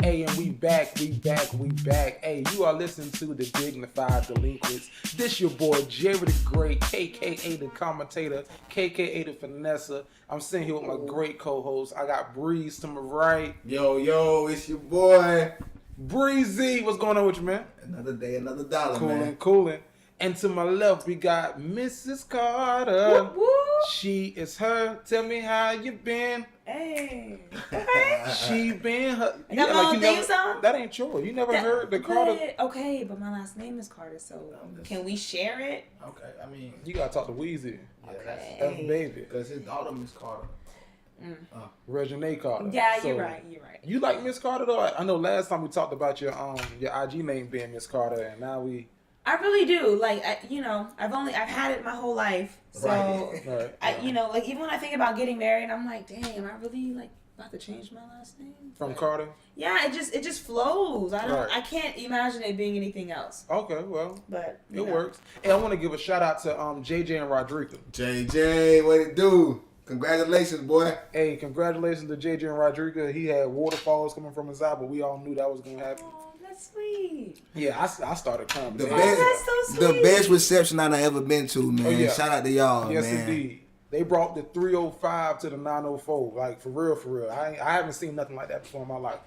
Hey, and we back. Hey, you are listening to the Dignified Delinquents. This your boy Jerry the Great, aka the Commentator, aka the Finessa. I'm sitting here with my great co-host. I got Breeze to my right. Yo, it's your boy Breezy, what's going on with you, man? Another day, another dollar, man. Cooling. And to my left, we got Mrs. Carter. Whoop, whoop. She is her. Tell me how you been. Hey. She been her. I got my own theme song? That ain't yours. You never heard the Carter. Okay, but my last name is Carter, so can we share it? Okay, I mean, You gotta talk to Weezy. yeah, Okay. That's baby. because his daughter, Miss Carter. Regina Carter. Yeah, So, you're right. You like Miss Carter though? I know last time we talked about your IG name being Miss Carter, and now we. I really do. Like, I've had it my whole life. So, Right. Right. like even when I think about getting married, I'm like, dang, am I really like about to change my last name? From Carter. Yeah, it just flows. Right. I can't imagine it being anything else. Okay, well, But it works. And I want to give a shout out to JJ and Rodrigo. JJ, what it do? Congratulations, boy. Hey, congratulations to JJ and Rodrigo. He had waterfalls coming from his eye, but we all knew that was gonna happen. Oh, that's sweet. Yeah, I started crying. The man. best, that's so sweet. the best reception I've ever been to, man. Oh, yeah. Shout out to y'all, Yes, man. indeed. They brought the 305 to the 904. Like, for real. I haven't seen nothing like that before in my life.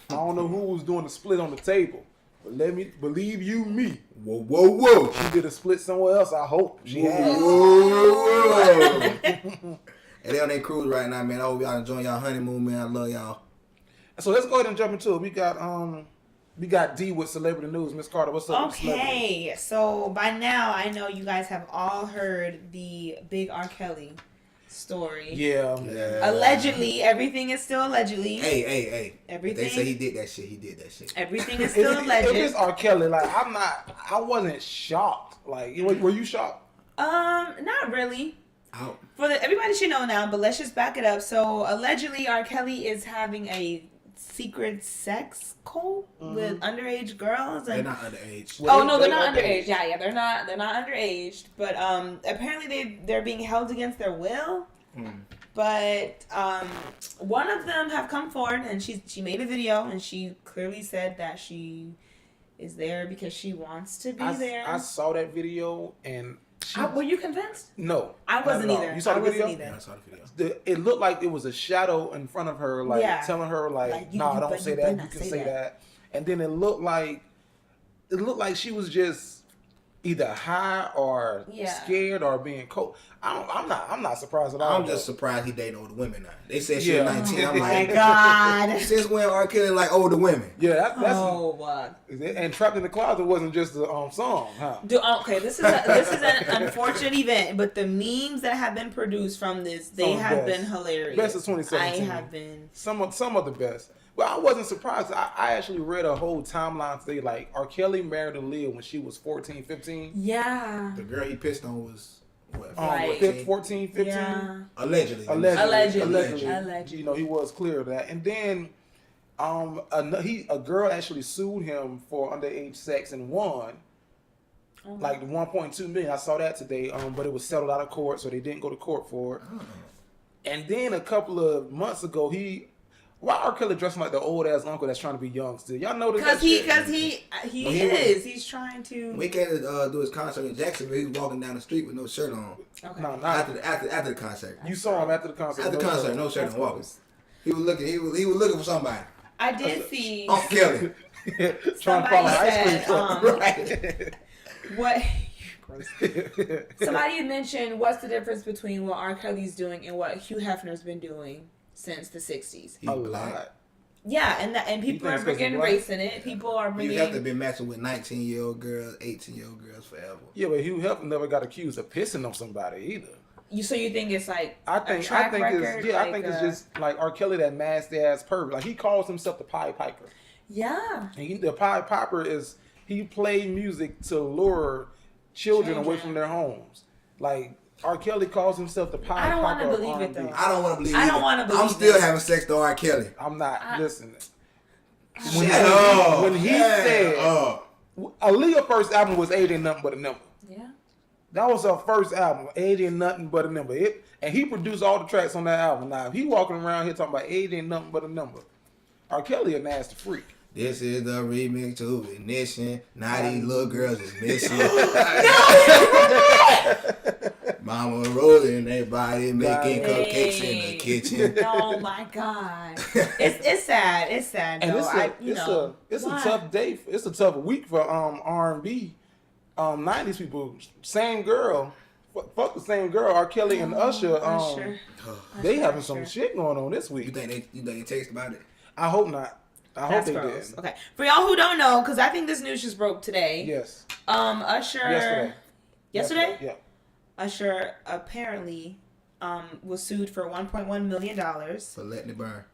I don't know who was doing the split on the table. But let me believe you me. Whoa. She did a split somewhere else, I hope. She has. Whoa. And they on their cruise right now, man. I hope y'all enjoying y'all honeymoon, man. I love y'all. So let's go ahead and jump into it. We got D with celebrity news. Miss Carter, what's up with celebrity? Okay, so by now I know you guys have all heard the big R. Kelly story. Yeah. Allegedly, everything is still allegedly. Hey. Everything. They say he did that shit. Everything is still If alleged. it's R. Kelly, like, I wasn't shocked. Like, were you shocked? Not really. Out. Everybody should know now, but let's just back it up. So allegedly, R. Kelly is having a secret sex cult with underage girls. They're And not underage. Well, oh no, they're not underage. underage. Yeah, they're not underage. But apparently they're being held against their will. But one of them have come forward, and she made a video, and she clearly said that she is there because she wants to be there. I saw that video and. Were you convinced? No, I wasn't not at all. either. You saw the I wasn't video? either. Yeah, I saw the video. It looked like it was a shadow in front of her, like telling her, like, you "Nah, don't better say that. You not can say say that." And then it looked like she was just either high or scared or being cold. I'm not surprised at all. I'm just surprised he dating older women now. They said she Yeah. was 19. I'm Oh my like, God. since when R. Kelly like older women? Yeah, that's Oh, and Trapped in the Closet wasn't just a song, huh? okay. This is an unfortunate event, but the memes that have been produced from this, they have been hilarious. Best of 2017. I have been some of the best. But I wasn't surprised. I actually read a whole timeline today. Like, R. Kelly married Aaliyah when she was 14, 15. Yeah. The girl he pissed on was what? Right. 14, 15. Yeah. Allegedly. Allegedly. You know, he was clear of that. And then a girl actually sued him for underage sex and won. Like $1.2 million. I saw that today. But it was settled out of court, so they didn't go to court for it. Oh. And then a couple of months ago, why R. Kelly dressing like the old ass uncle that's trying to be young still? Y'all notice that? Because he is. He's trying to. We came to do his concert in Jacksonville. He was walking down the street with no shirt on. Okay. No, not After the concert. you saw him after the concert. After the concert, no shirt on, walking. He was looking. He was looking for somebody. I did see. Oh, Kelly. trying to follow ice cream said, truck. Right. What? Somebody had mentioned what's the difference between what R. Kelly's doing and what Hugh Hefner's been doing since the 60s. He's A black. lot. Yeah, and people You are think it's 'cause bringing he's black? race in it. People are You bringing. have to be matching with 19-year-old girls, 18-year-old girls forever. Yeah, but Hugh Hefner never got accused of pissing on somebody either. So you think it's like I a think track record? I think it's just like R. Kelly, that nasty ass pervert. Like, he calls himself the Pied Piper. Yeah. And the Pied Piper he played music to lure children away from their homes. Like, R. Kelly calls himself the Pied Piper. I don't want to of believe it R&B. though. I don't want to believe. I either. don't wanna believe I'm still it. having sex to R. Kelly. I'm not listening. Shut up. When he said Aaliyah's first album was Age Ain't Nothing But a Number. Yeah. That was her first album, Age Ain't Nothing But a Number. And he produced all the tracks on that album. Now, if he walking around here talking about Age Ain't Nothing But a Number, R. Kelly a nasty freak. This is the remix to Ignition. Now these little girls is missing. Mama rolling their body, making cupcakes in the kitchen. Oh my God. It's sad. It's sad And though. it's a tough day. It's a tough week for R&B. 90s people. Same girl. Fuck the same girl. R. Kelly and Usher. They having some shit going on this week. You think they text about it? I hope not. I hope they gross. did. Okay. For y'all who don't know, because I think this news just broke today. Yes. Usher. Yesterday? Yeah. Usher apparently was sued for $1.1 million. For letting it burn.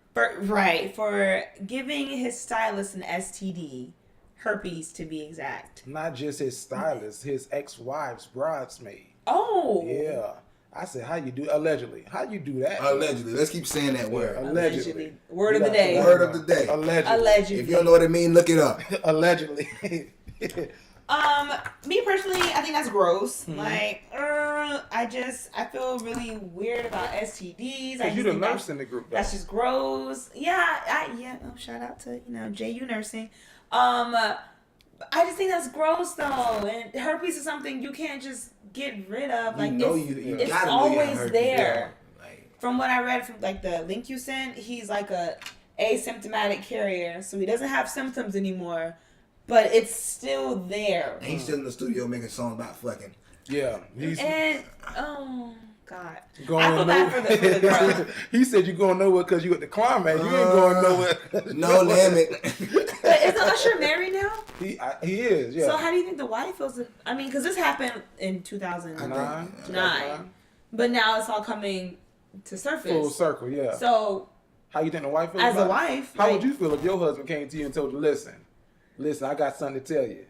For giving his stylist an STD. Herpes, to be exact. Not just his stylist, his ex-wife's bridesmaid. Oh. Yeah. I said, how you do? Allegedly. How you do that? Allegedly. Let's keep saying that word. Allegedly. Word of the day. Word of the day. Allegedly. If you don't know what it means, look it up. Allegedly. Me personally, I think that's gross. Mm-hmm. Like, I feel really weird about STDs. Because you're the nurse in the group. Though. That's just gross. Yeah. Oh, shout out to JU nursing. I just think that's gross though, and herpes is something you can't just get rid of. Like it's always there. Like, from what I read from like the link you sent, he's like a asymptomatic carrier, so he doesn't have symptoms anymore, but it's still there. And he's still in the studio making songs about fucking. Yeah. Oh God. I feel bad for the girl. He said you're going nowhere because you at the climax. You ain't going nowhere. No limit. But isn't Usher married now? He is, yeah. So how do you think the wife feels? I mean, because this happened in 2009. But now it's all coming to surface. Full circle, yeah. So how you think the wife feels? As a wife, how would you feel if your husband came to you and told you, listen, I got something to tell you.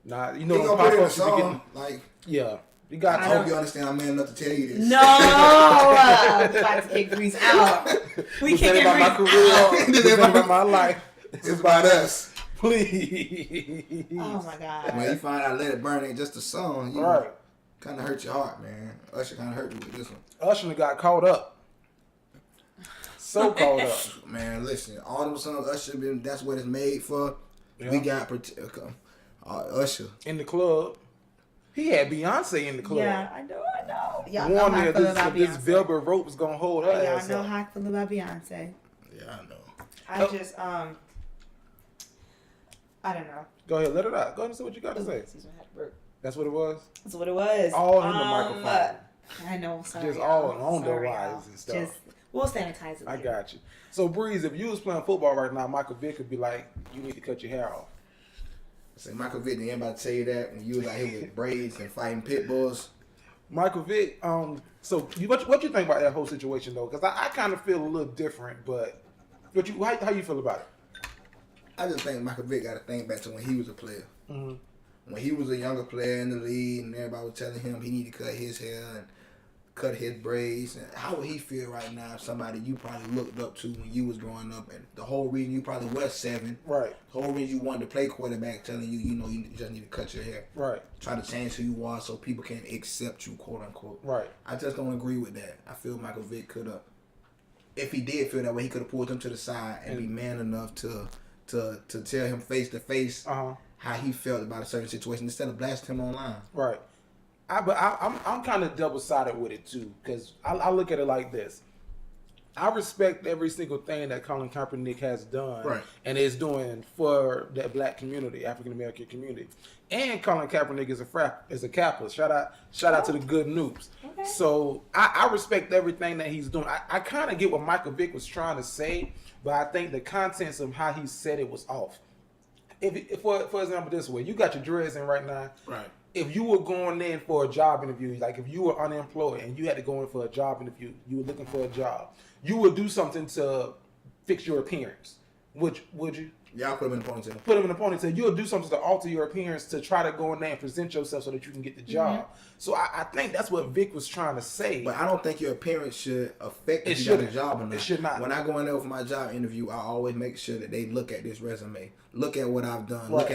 Nah, you know, he gonna put it in a song, like, yeah. You got. I hope you understand. I'm man enough to tell you this. No, I'm about to kick Reese out. We can't get Reese out. This ain't about my life. It's about us. Please. Oh my God. When you find out Let It Burn ain't just a song, you kind of hurt your heart, man. Usher kind of hurt you with this one. Usher got caught up. So caught up. Man, listen, all them songs Usher been. That's what it's made for. Yeah. We got Usher in the club. He had Beyonce in the club. Yeah, I know. Y'all know how I feel about Beyonce. This velvet rope was gonna hold her ass. Y'all know how I feel about Beyonce. Yeah, I know. I just I don't know. Go ahead, let it out. Go ahead and say what you got to say. That's what it was? That's what it was. All in the microphone. I know, sorry. Just all on the wires and stuff. We'll sanitize it later. I got you. So, Breeze, if you was playing football right now, Michael Vick could be like, you need to cut your hair off. So Michael Vick, did anybody tell you that when you was out here with braids and fighting pit bulls? Michael Vick, so what you think about that whole situation, though? Because I kind of feel a little different, but how you feel about it? I just think Michael Vick got to think back to when he was a player. Mm-hmm. When he was a younger player in the league and everybody was telling him he need to cut his hair and cut his braids. And how would he feel right now if somebody you probably looked up to when you was growing up and the whole reason you probably was 7. Right. The whole reason you wanted to play quarterback telling you, you just need to cut your hair. Right. Try to change who you are so people can accept you, quote unquote. Right. I just don't agree with that. I feel Michael Vick could have, if he did feel that way, he could have pulled him to the side and be man enough to tell him face to face how he felt about a certain situation instead of blasting him online. Right. I'm kind of double-sided with it too, because I look at it like this. I respect every single thing that Colin Kaepernick has done and is doing for the black community, African American community. And Colin Kaepernick is a capitalist. Shout out to the good noobs. Okay. So I respect everything that he's doing. I kind of get what Michael Vick was trying to say, but I think the contents of how he said it was off. If for example, this way, you got your dreads in right now. Right. If you were going in for a job interview, like if you were unemployed and you had to go in for a job interview, you were looking for a job, you would do something to fix your appearance. Would you? Yeah, I'll put him in a ponytail. Put him in a ponytail. You'll do something to alter your appearance to try to go in there and present yourself so that you can get the job. Mm-hmm. So I think that's what Vic was trying to say. But I don't think your appearance should affect if you got a job or not. It should not. When I go in there for my job interview, I always make sure that they look at this resume, look at what I've done, look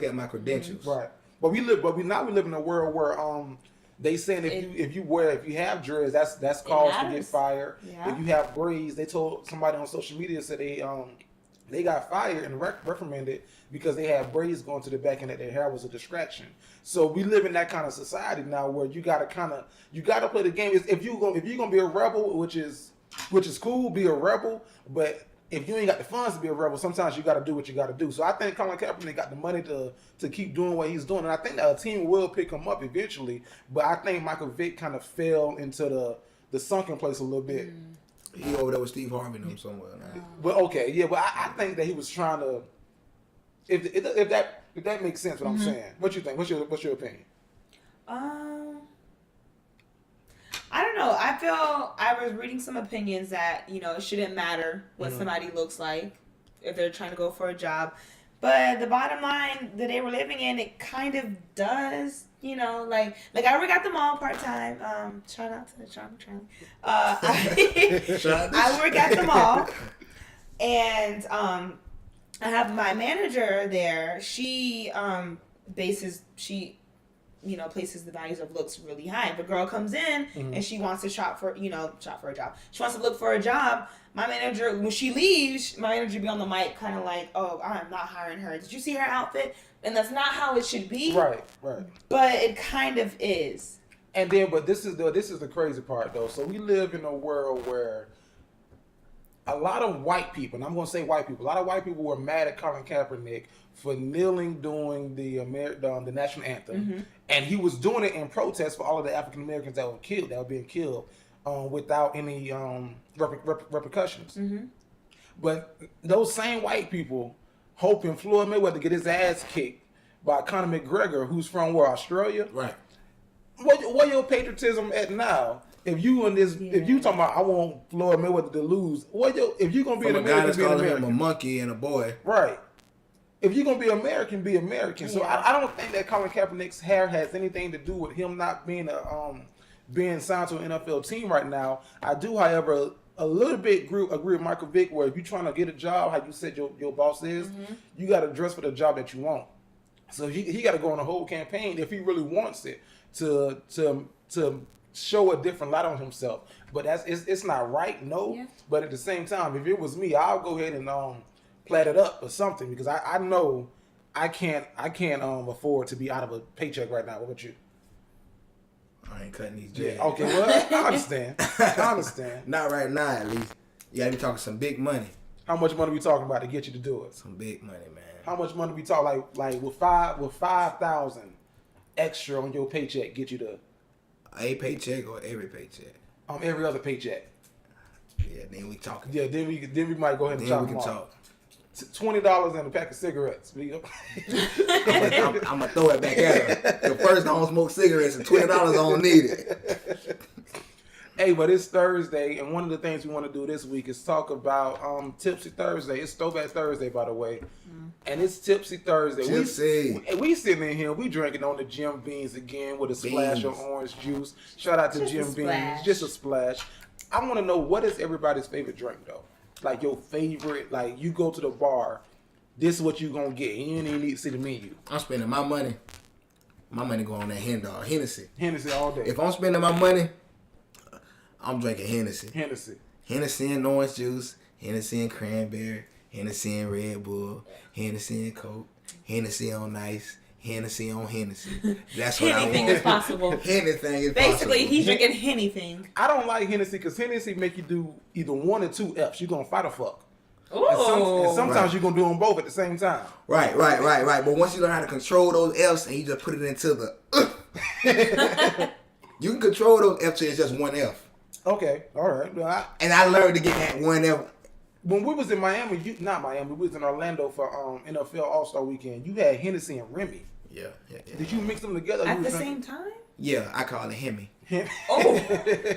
at my credentials. Right. But we live in a world where they saying if you have dreads, that's cause to get fired. Yeah. If you have braids, they told somebody on social media said They got fired and reprimanded because they had braids going to the back and that their hair was a distraction. So we live in that kind of society now where you gotta play the game. If you're gonna be a rebel, which is cool, be a rebel. But if you ain't got the funds to be a rebel, sometimes you gotta do what you gotta do. So I think Colin Kaepernick got the money to keep doing what he's doing, and I think that a team will pick him up eventually. But I think Michael Vick kind of fell into the sunken place a little bit. He over there with Steve Harvey and them somewhere now. But okay, yeah, but I think that he was trying to. If that makes sense, what I'm saying. What you think? What's your opinion? I don't know. I feel I was reading some opinions that it shouldn't matter what somebody looks like if they're trying to go for a job, but the bottom line that they were living in, it kind of does. Like I work at the mall part time. Shout out to Charlie. I work at the mall, and I have my manager there. She places the values of looks really high. If a girl comes in and she wants to shop for a job, she wants to look for a job. My manager, when she leaves, my manager be on the mic, kind of like, "Oh, I'm not hiring her. Did you see her outfit?" And that's not how it should be. Right. But it kind of is. And then, but this is the crazy part though. So we live in a world where a lot of white people, and I'm going to say white people, a lot of white people were mad at Colin Kaepernick for kneeling during the national anthem, and he was doing it in protest for all of the African Americans that were being killed, without any repercussions. But those same white people hoping Floyd Mayweather to get his ass kicked by Conor McGregor, who's from where, Australia? Right. Where your patriotism at now? If you talking about I want Floyd Mayweather to lose, if you gonna be an American, be an American. Him a monkey and a boy. Right. If you're gonna be American, be American. So I don't think that Colin Kaepernick's hair has anything to do with him not being being signed to an NFL team right now. I do, however, a little bit agree with Michael Vick, where if you're trying to get a job, how you said your boss is, you got to dress for the job that you want. So he got to go on a whole campaign if he really wants it to show a different light on himself. But it's not right, no. Yeah. But at the same time, if it was me, I'll go ahead and plat it up or something, because I know I can't afford to be out of a paycheck right now. What about you? I ain't cutting these jets. Yeah, okay, well, I understand. Not right now, at least. You gotta be talking some big money. How much money we talking about to get you to do it? Some big money, man. How much money we talk like with 5,000 extra on your paycheck get you to a paycheck or every paycheck? Every other paycheck. Yeah, then we talking. Yeah, then we might go ahead and chop them off. $20 and a pack of cigarettes. I'm gonna throw it back at her. The first I don't smoke cigarettes and $20 I don't need it. Hey, but it's Thursday, and one of the things we want to do this week is talk about Tipsy Thursday. It's Throwback Thursday, by the way, and it's Tipsy Thursday. We sitting in here, we drinking on the Jim Beams again with a splash of orange juice. Shout out to Jim Beams, just a splash. I want to know, what is everybody's favorite drink though? Like your favorite, like you go to the bar, this is what you gonna get. You don't even need to see the menu. I'm spending my money. My money go on that Hennessy. Hennessy all day. If I'm spending my money, I'm drinking Hennessy. Hennessy and orange juice, Hennessy and cranberry, Hennessy and Red Bull, Hennessy and Coke, Hennessy on ice, Hennessy on Hennessy. That's what I want. Anything is possible. Anything is Basically, possible. he's drinking anything. I don't like Hennessy because Hennessy make you do either one or two F's. You're going to fight or fuck. Ooh. And sometimes you're going to do them both at the same time. Right. But once you learn how to control those F's and you just put it into the... you can control those F's till it's just one F. Okay, all right. Well, I learned to get that one F. When we was in Miami, we was in Orlando for NFL All-Star Weekend. You had Hennessy and Remy. Yeah. Did you mix them together? At the same time? Yeah, I call it Hemi. Oh.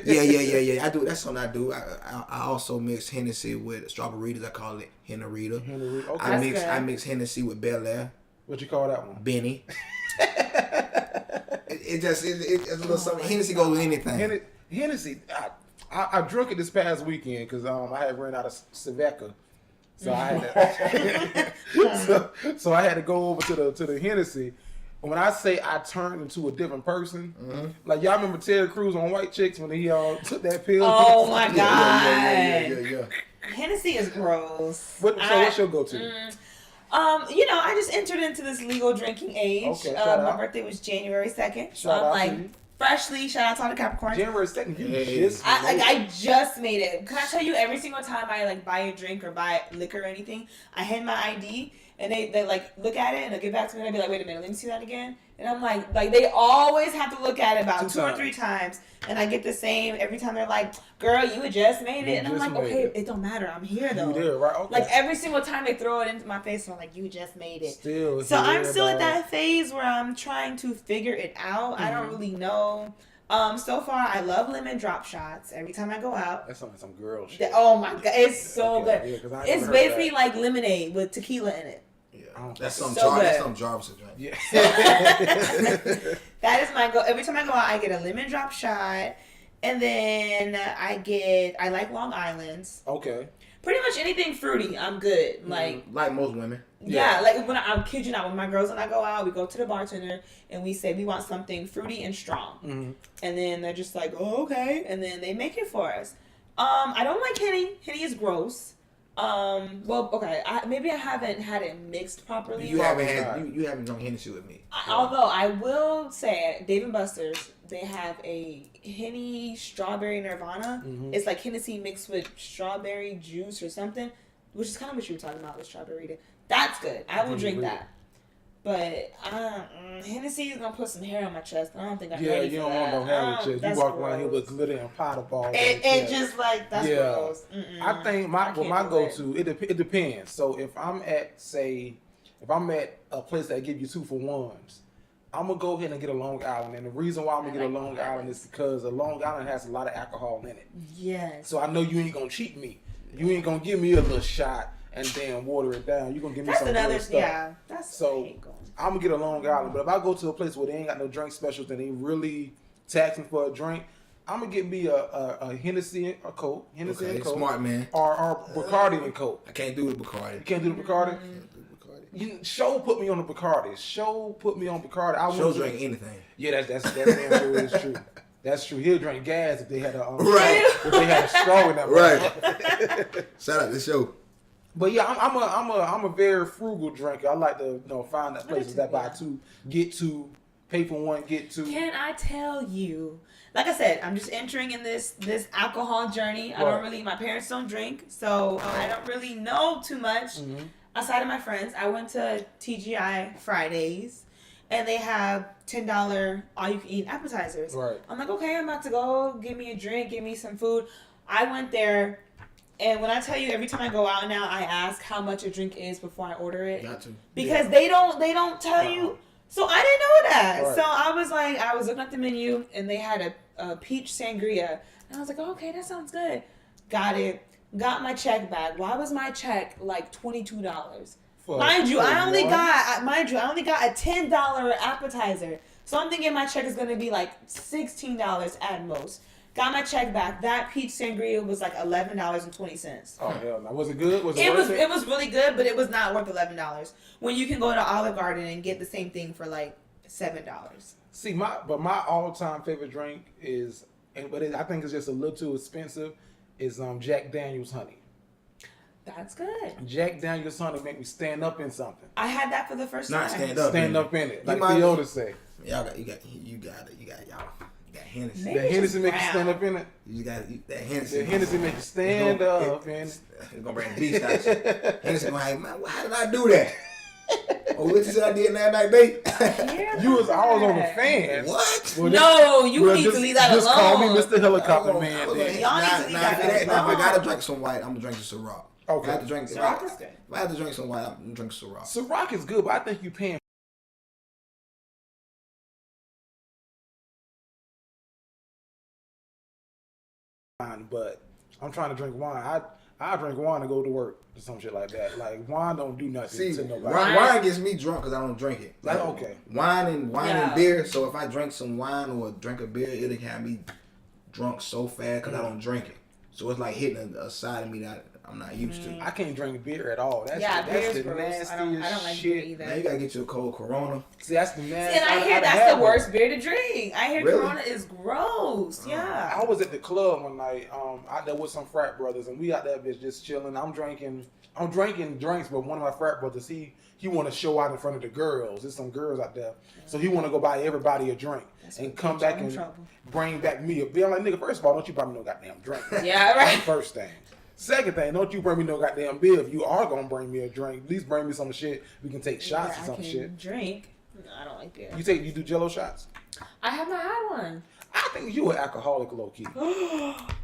Yeah. I do. That's something I do. I also mix Hennessy with strawberries. I call it Hennerita. Okay. I mix Hennessy with Bel Air. What you call that one? Benny. It's a little something. Hennessy goes with anything. Hennessy. I drunk it this past weekend because I had ran out of Saveca. So I had to, so I had to go over to the Hennessy. When I say I turned into a different person, like y'all remember Terry Crews on White Chicks when he took that pill? Oh my God! Yeah. Hennessy is gross. What's your go-to? I just entered into this legal drinking age. Okay, my birthday was January 2nd. So I'm like, freshly, shout out to all the Capricorns. January 2nd, I just made it. Can I tell you, every single time I like buy a drink or buy liquor or anything, I hand my ID and they like look at it and they'll get back to me and they'll be like, wait a minute, let me see that again. And I'm like they always have to look at it about two or three times. And I get the same every time. They're like, girl, you just made it. And I'm like, okay, it don't matter. I'm here though. You did, right? Okay. Like every single time they throw it into my face, I'm like, you just made it. So I'm still at that phase where I'm trying to figure it out. Mm-hmm. I don't really know. So far, I love lemon drop shots every time I go out. That's some girl shit. Oh my god, it's so good. Yeah, it's basically like lemonade with tequila in it. Yeah, that's some Jarvis drink. Yeah. That is my go. Every time I go out, I get a lemon drop shot, and then I like Long Island's. Okay. Pretty much anything fruity, I'm good. Like most women. Yeah, like when I'm kid you not, when my girls and I go out, we go to the bartender and we say we want something fruity and strong, and then they're just like, oh, okay, and then they make it for us. I don't like Henny. Henny is gross. Well, okay, maybe I haven't had it mixed properly. You haven't drunk Hennessy with me. Although I will say, at Dave & Buster's, they have a Henny Strawberry Nirvana. It's like Hennessy mixed with strawberry juice or something, which is kind of what you were talking about with strawberry. That's good. I will drink that. But Hennessy is gonna put some hair on my chest. I don't think I'm ready for that. Yeah, you don't want no hair on your chest. You walk around here with glitter and powder balls. It just like that's gross. I think my go-to it depends. So if I'm at a place that give you 2-for-1s, I'm gonna go ahead and get a Long Island. And the reason why I'm gonna get a Long Island is because a Long Island has a lot of alcohol in it. Yes. So I know you ain't gonna cheat me. You ain't gonna give me a little shot and then water it down. You're gonna give me some real stuff. Yeah, that's so I'm gonna get a Long Island. But if I go to a place where they ain't got no drink specials and they really taxing for a drink, I'm gonna get me a Hennessy and a Coke. Hennessy and Coke. Smart man. Or Bacardi and Coke. I can't do the Bacardi. You can't do the Bacardi? Show put me on the Bacardi. Show put me on Bacardi. I won't drink anything. Yeah, that's damn true. It's true. That's true. He'll drink gas if they had a if they had a straw in that. Right. Shout out to show. But yeah, I'm a very frugal drinker. I like to find that places that buy two, get two, pay for one, get two. Can I tell you? Like I said, I'm just entering in this alcohol journey. I don't really. My parents don't drink, so I don't really know too much. Outside of my friends, I went to TGI Fridays, and they have $10 all-you-can-eat appetizers. Right. I'm like, okay, I'm about to go. Give me a drink. Give me some food. I went there, and when I tell you, every time I go out now, I ask how much a drink is before I order it. Got to. Because they don't tell you. So I didn't know that. Right. So I was looking at the menu, and they had a peach sangria, and I was like, oh, okay, that sounds good. Got it. Got my check back. Why was my check like $22? Mind you, I only got a $10 appetizer. So I'm thinking my check is gonna be like $16 at most. Got my check back. That peach sangria was like $11.20. Oh hell no! Was it good? Was it worth it? It was really good, but it was not worth $11. When you can go to Olive Garden and get the same thing for like $7. See, my all-time favorite drink is, I think it's just a little too expensive. Is Jack Daniel's Honey. That's good. Jack Daniel's Honey make me stand up in something. I had that for the first time. Not stand up in it. Like Theodore say. Y'all got Hennessy. The Hennessy make you stand up in it. You got that Hennessy. The Hennessy make you stand up in it. It's gonna bring the beast out. Hennessy gonna have, man, how did I do that? Oh, what you said I did that night, babe? I was on the fan. What? Well, no, you need to leave that alone. Just call me Mr. Helicopter Man. Y'all need to leave that alone. If I gotta drink some white, I'm gonna drink some Ciroc. Okay. If I have to drink Ciroc is good. If I have to drink some white, I'm gonna drink Ciroc. Ciroc is good, but I think you paying. But I'm trying to drink wine. I drink wine to go to work or some shit like that. Like wine don't do nothing to nobody. Wine gets me drunk because I don't drink it. Like, okay. Wine and beer. So if I drink some wine or drink a beer, it'll have me drunk so fast because I don't drink it. So it's like hitting a side of me that I'm not used to. I can't drink beer at all. That's beer's the gross. I don't like shit. beer either. Now you gotta get you a cold Corona. See, that's the nasty. And I hear that's the worst beer to drink. I hear Really? Corona is gross. Yeah. I was at the club one night, out there with some frat brothers, and we out that bitch just chilling. I'm drinking drinks, but one of my frat brothers, he want to show out in front of the girls. There's some girls out there, so he want to go buy everybody a drink and come back and bring back me a beer. I'm like, nigga, first of all, don't you buy me no goddamn drink. Yeah, right. First thing. Second thing, don't you bring me no goddamn beer. If you are gonna bring me a drink, at least bring me some shit. We can take shots or some shit. Drink. No, I don't like beer. You do Jello shots? I have not had one. I think you an alcoholic, low key.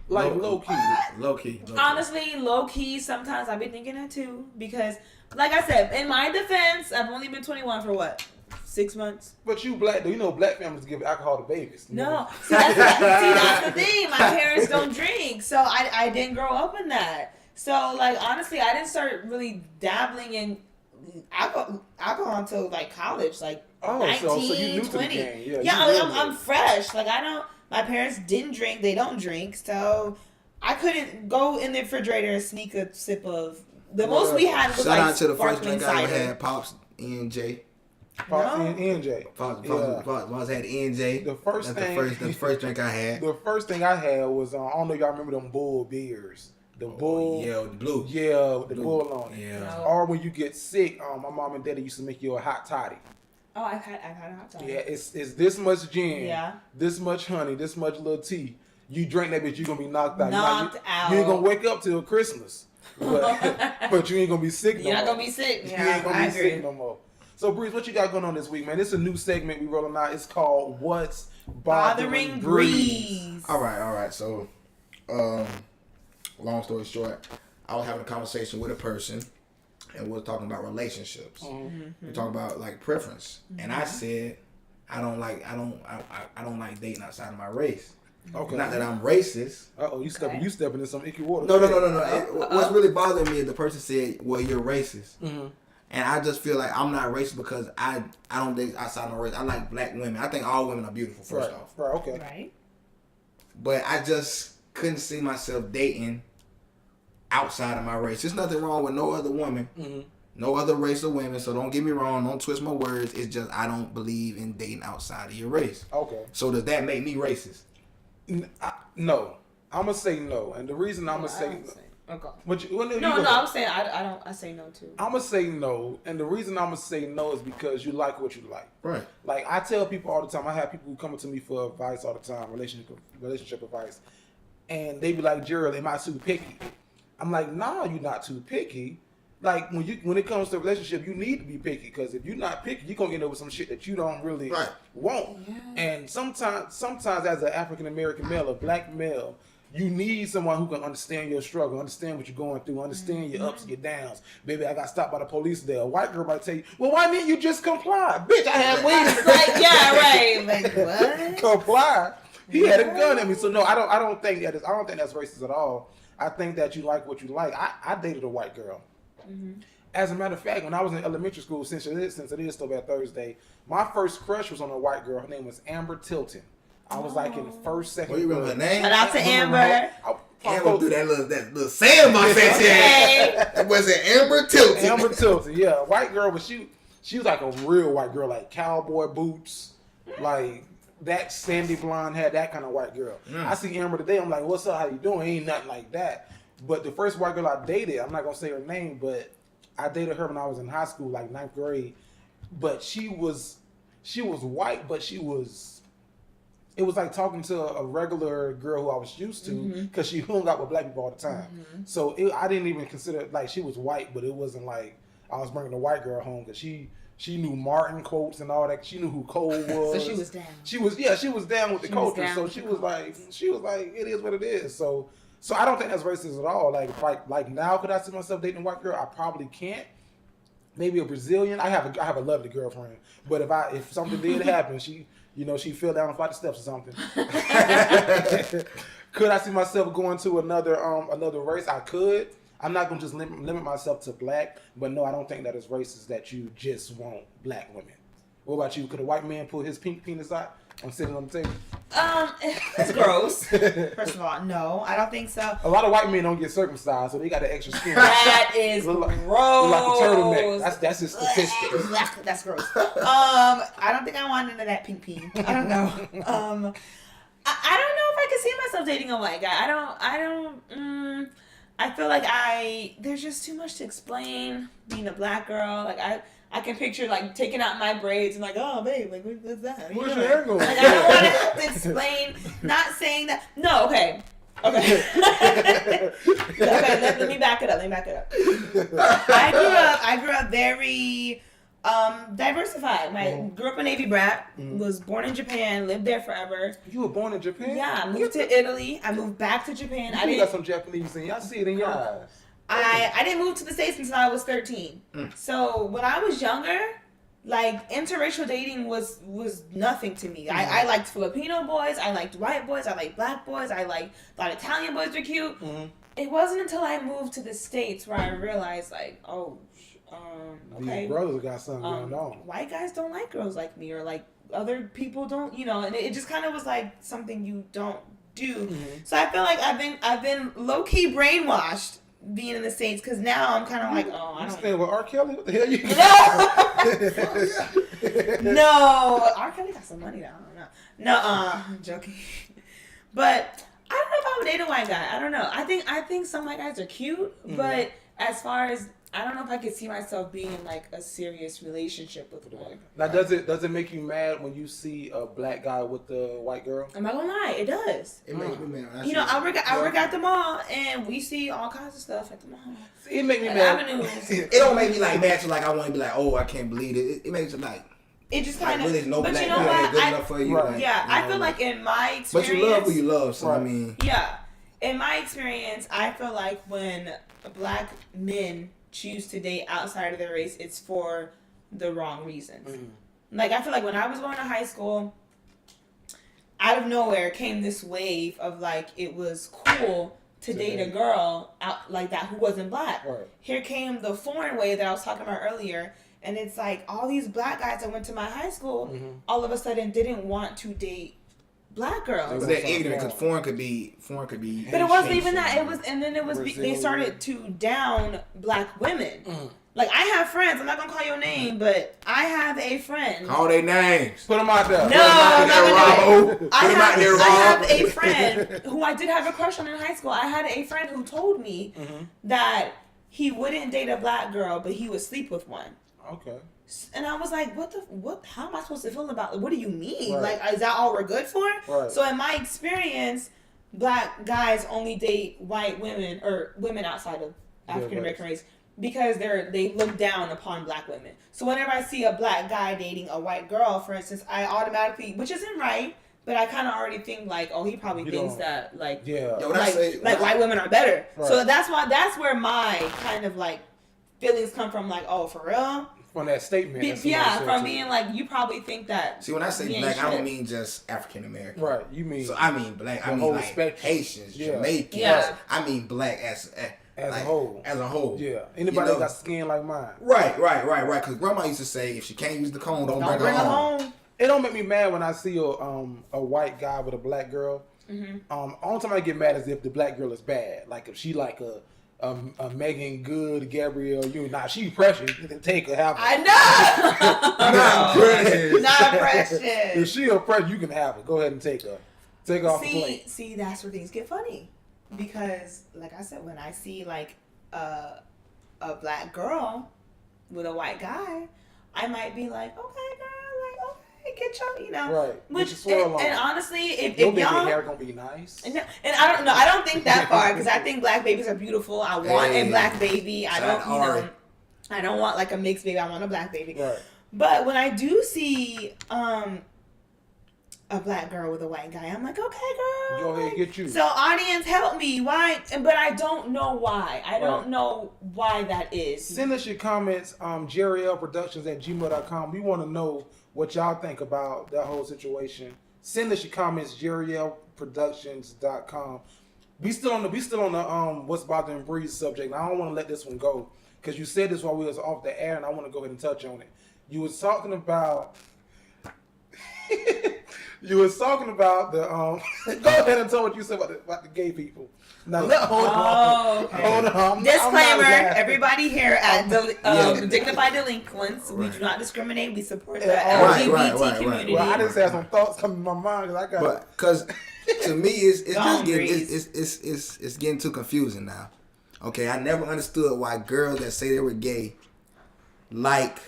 Low key. Low key. Honestly, low key. Sometimes I be thinking that too, because, like I said, in my defense, I've only been 21 for what, 6 months. But you black, though. You know black families give alcohol to babies. No, see that's the thing. My parents don't drink, so I didn't grow up in that. So like honestly, I didn't start really dabbling in alcohol until like college, like 19, so you new 20. to the game. Yeah, I'm fresh. Like I don't. My parents didn't drink. They don't drink, so I couldn't go in the refrigerator and sneak a sip of. The most we had was shout like out to the first sparkling drink I cider. ever had, Pops ENJ. Pops ENJ. Pops had ENJ. The first drink I had. The first thing I had was I don't know if y'all remember them Bull beers. The Bull. Yeah, the blue. Yeah, with the Bull on it. Yeah. Or when you get sick, my mom and daddy used to make you a hot toddy. Oh, I've had a hot toddy. Yeah, it's this much gin. Yeah. This much honey. This much little tea. You drink that bitch, you gonna be knocked out. Out. You ain't gonna wake up till Christmas. But you ain't gonna be sick no more. You're not gonna be sick. You ain't gonna be sick no more. So, Breeze, what you got going on this week, man? It's a new segment we rolling out. It's called What's Bothering Breeze. All right. So, long story short, I was having a conversation with a person, and we were talking about relationships. Mm-hmm. We're talking about like preference, and I said, I don't like dating outside of my race. Okay. Not that I'm racist. You stepping in some icky water. No. What's really bothering me is the person said, "Well, you're racist." Mm-hmm. And I just feel like I'm not racist because I don't date outside my race. I like black women. I think all women are beautiful, first off. Right, okay. Right. But I just couldn't see myself dating outside of my race. There's nothing wrong with no other woman, no other race of women. So don't get me wrong. Don't twist my words. It's just I don't believe in dating outside of your race. Okay. So does that make me racist? No. I'm going to say no. And the reason I'm going to say... Okay. I'm saying I say no too. I'm gonna say no, and the reason I'm gonna say no is because you like what you like. Right. Like I tell people all the time. I have people who come to me for advice all the time, relationship advice, and they be like, "Gerald, am I too picky?" I'm like, "Nah, you're not too picky. Like when it comes to a relationship, you need to be picky because if you're not picky, you're gonna end up with some shit that you don't really want. Yeah. And sometimes as an African American male, a black male." You need someone who can understand your struggle, understand what you're going through, understand your ups and your downs. Baby, I got stopped by the police there. A white girl might tell you, well, why didn't you just comply? Bitch, I had wings. Like, yeah, right. Like, what? Comply. He had a gun at me. So no, I don't think that's racist at all. I think that you like what you like. I dated a white girl. Mm-hmm. As a matter of fact, when I was in elementary school, since it is Throwback Thursday, my first crush was on a white girl. Her name was Amber Tilton. I was like in first, second. Well, you remember her name? Shout out to Amber. Amber threw that little sandbox at you. That wasn't Amber Tilton. Amber Tilton, yeah. White girl, but she was like a real white girl, like cowboy boots, like that sandy blonde hair, that kind of white girl. I see Amber today, I'm like, what's up, how you doing? Ain't nothing like that. But the first white girl I dated, I'm not going to say her name, but I dated her when I was in high school, like 9th grade. But she was white, but it was like talking to a regular girl who I was used to because she hung out with black people all the time. Mm-hmm. So I didn't even consider, like, she was white, but it wasn't like I was bringing a white girl home because she knew Martin quotes and all that. She knew who Cole was. So she was down. She was down with the culture. So she was like, it is what it is. So I don't think that's racist at all. Like now, could I see myself dating a white girl? I probably can't. Maybe a Brazilian. I have a lovely girlfriend, but if something did happen, she fell down a flight of steps or something. Could I see myself going to another race? I could. I'm not gonna just limit myself to black, but no, I don't think that it's racist that you just want black women. What about you? Could a white man pull his pink penis out and sit it on the table? It's gross. First of all, no, I don't think so. A lot of white men don't get circumcised, so they got the extra skin. That is gross. Like a turtleneck. That's just statistics. That's gross. I don't think I want into that pink pee. I don't know. I don't know if I could see myself dating a white guy. I feel like there's just too much to explain being a black girl. Like I can picture like taking out my braids and like, oh babe, like what's that? Where's your hair going? Like I don't want to have to explain. Not saying that. No, okay. Okay, let me back it up. I grew up very diversified. Grew up a Navy brat. Was born in Japan. Lived there forever. You were born in Japan? Yeah, I moved to Italy. I moved back to Japan. You got some Japanese in you. I see it in your eyes. I didn't move to the States until I was 13. So when I was younger, like interracial dating was nothing to me. I liked Filipino boys, I liked white boys, I liked black boys, I thought Italian boys were cute. It wasn't until I moved to the States where I realized like, okay, these brothers got something going on. White guys don't like girls like me, or like other people don't, and it just kind of was like something you don't do. So I feel like I've been low key brainwashed being in the States, because now I'm kind of like, I don't staying with R. Kelly? What the hell you No, R. Kelly got some money though. No, I'm joking. But I don't know if I would date a white guy. I don't know. I think some white guys are cute, but as far as, I don't know if I could see myself being in like a serious relationship with a white guy. Now, does it make you mad when you see a black guy with a white girl? I'm not gonna lie, it does. It makes me mad. I work at the mall, and we see all kinds of stuff at the mall. It make me mad. It don't make me like mad to like I want to be like, oh, I can't believe it. It makes it like. It just kind of. Really no but black you know girl what? good enough for you. Right. Like, yeah, I feel like in my experience. But you love who you love, so right. I mean. Yeah, in my experience, I feel like when black men choose to date outside of their race, it's for the wrong reasons. Like, I feel like when I was going to high school, out of nowhere came this wave of like, it was cool to date a girl out like that who wasn't black. Right. Here came the foreign wave that I was talking about earlier, and it's like all these black guys that went to my high school all of a sudden didn't want to date black girls. But they're ignorant, because foreign could be. But it wasn't even that. It was, and then it was. They started to down black women. Like, I have friends. I'm not gonna call your name, but I have a friend. Call their names. Put them out there. No, I'm not gonna do it. I have Rob. a friend who I did have a crush on in high school. I had a friend who told me that he wouldn't date a black girl, but he would sleep with one. Okay. And I was like, what, how am I supposed to feel about it? What do you mean? Right. Like, is that all we're good for? Right. So in my experience, black guys only date white women, or women outside of African American race, because they look down upon black women. So whenever I see a black guy dating a white girl, for instance, I automatically, which isn't right, but I kind of already think like, oh, he probably thinks that like, white women are better. Right. So that's where my kind of like feelings come from, like, oh, for real? From that statement. From being like, you probably think that. See, when I say black, I don't mean just African American. Right, you mean. So I mean black, I mean like spectrum. Haitians, Jamaicans. Yeah. I mean black as a whole. As a whole. Yeah. Anybody that got skin like mine. Right. Because grandma used to say, if she can't use the comb, don't bring her home. It don't make me mad when I see a white guy with a black girl. Only time I get mad is if the black girl is bad. Like if she like a Megan Good, Gabrielle, she precious. Take her, have her. I know. Not precious. If she a precious, you can have her. Go ahead and take her. Take her off the plate. See, that's where things get funny, because like I said, when I see like a black girl with a white guy, I might be like, okay, girl, like, okay, get your, right. Which and honestly, if your y'all hair gonna be nice. And I don't know. I don't think that far, because I think black babies are beautiful. I want a black baby. I don't, I don't want like a mixed baby. I want a black baby. Right. But when I do see a black girl with a white guy, I'm like, okay, girl. Go ahead, get you. So audience, help me. Why? But I don't know why. I don't know why that is. Send us your comments, jerryLproductions@gmail.com. We want to know what y'all think about that whole situation. Send us your comments, jerryLproductions.com. We still on the what's bothering Breeze subject. Now, I don't want to let this one go, because you said this while we was off the air, and I want to go ahead and touch on it. You was talking about You was talking about the Go ahead and tell what you said about the gay people. Now, hold on. Okay. Hold on. Disclaimer: everybody here at Dignified Delinquents, we do not discriminate. We support the LGBT community. Well, I just had some thoughts coming to my mind because I got. Because to me, it's getting too confusing now. Okay, I never understood why girls that say they were gay like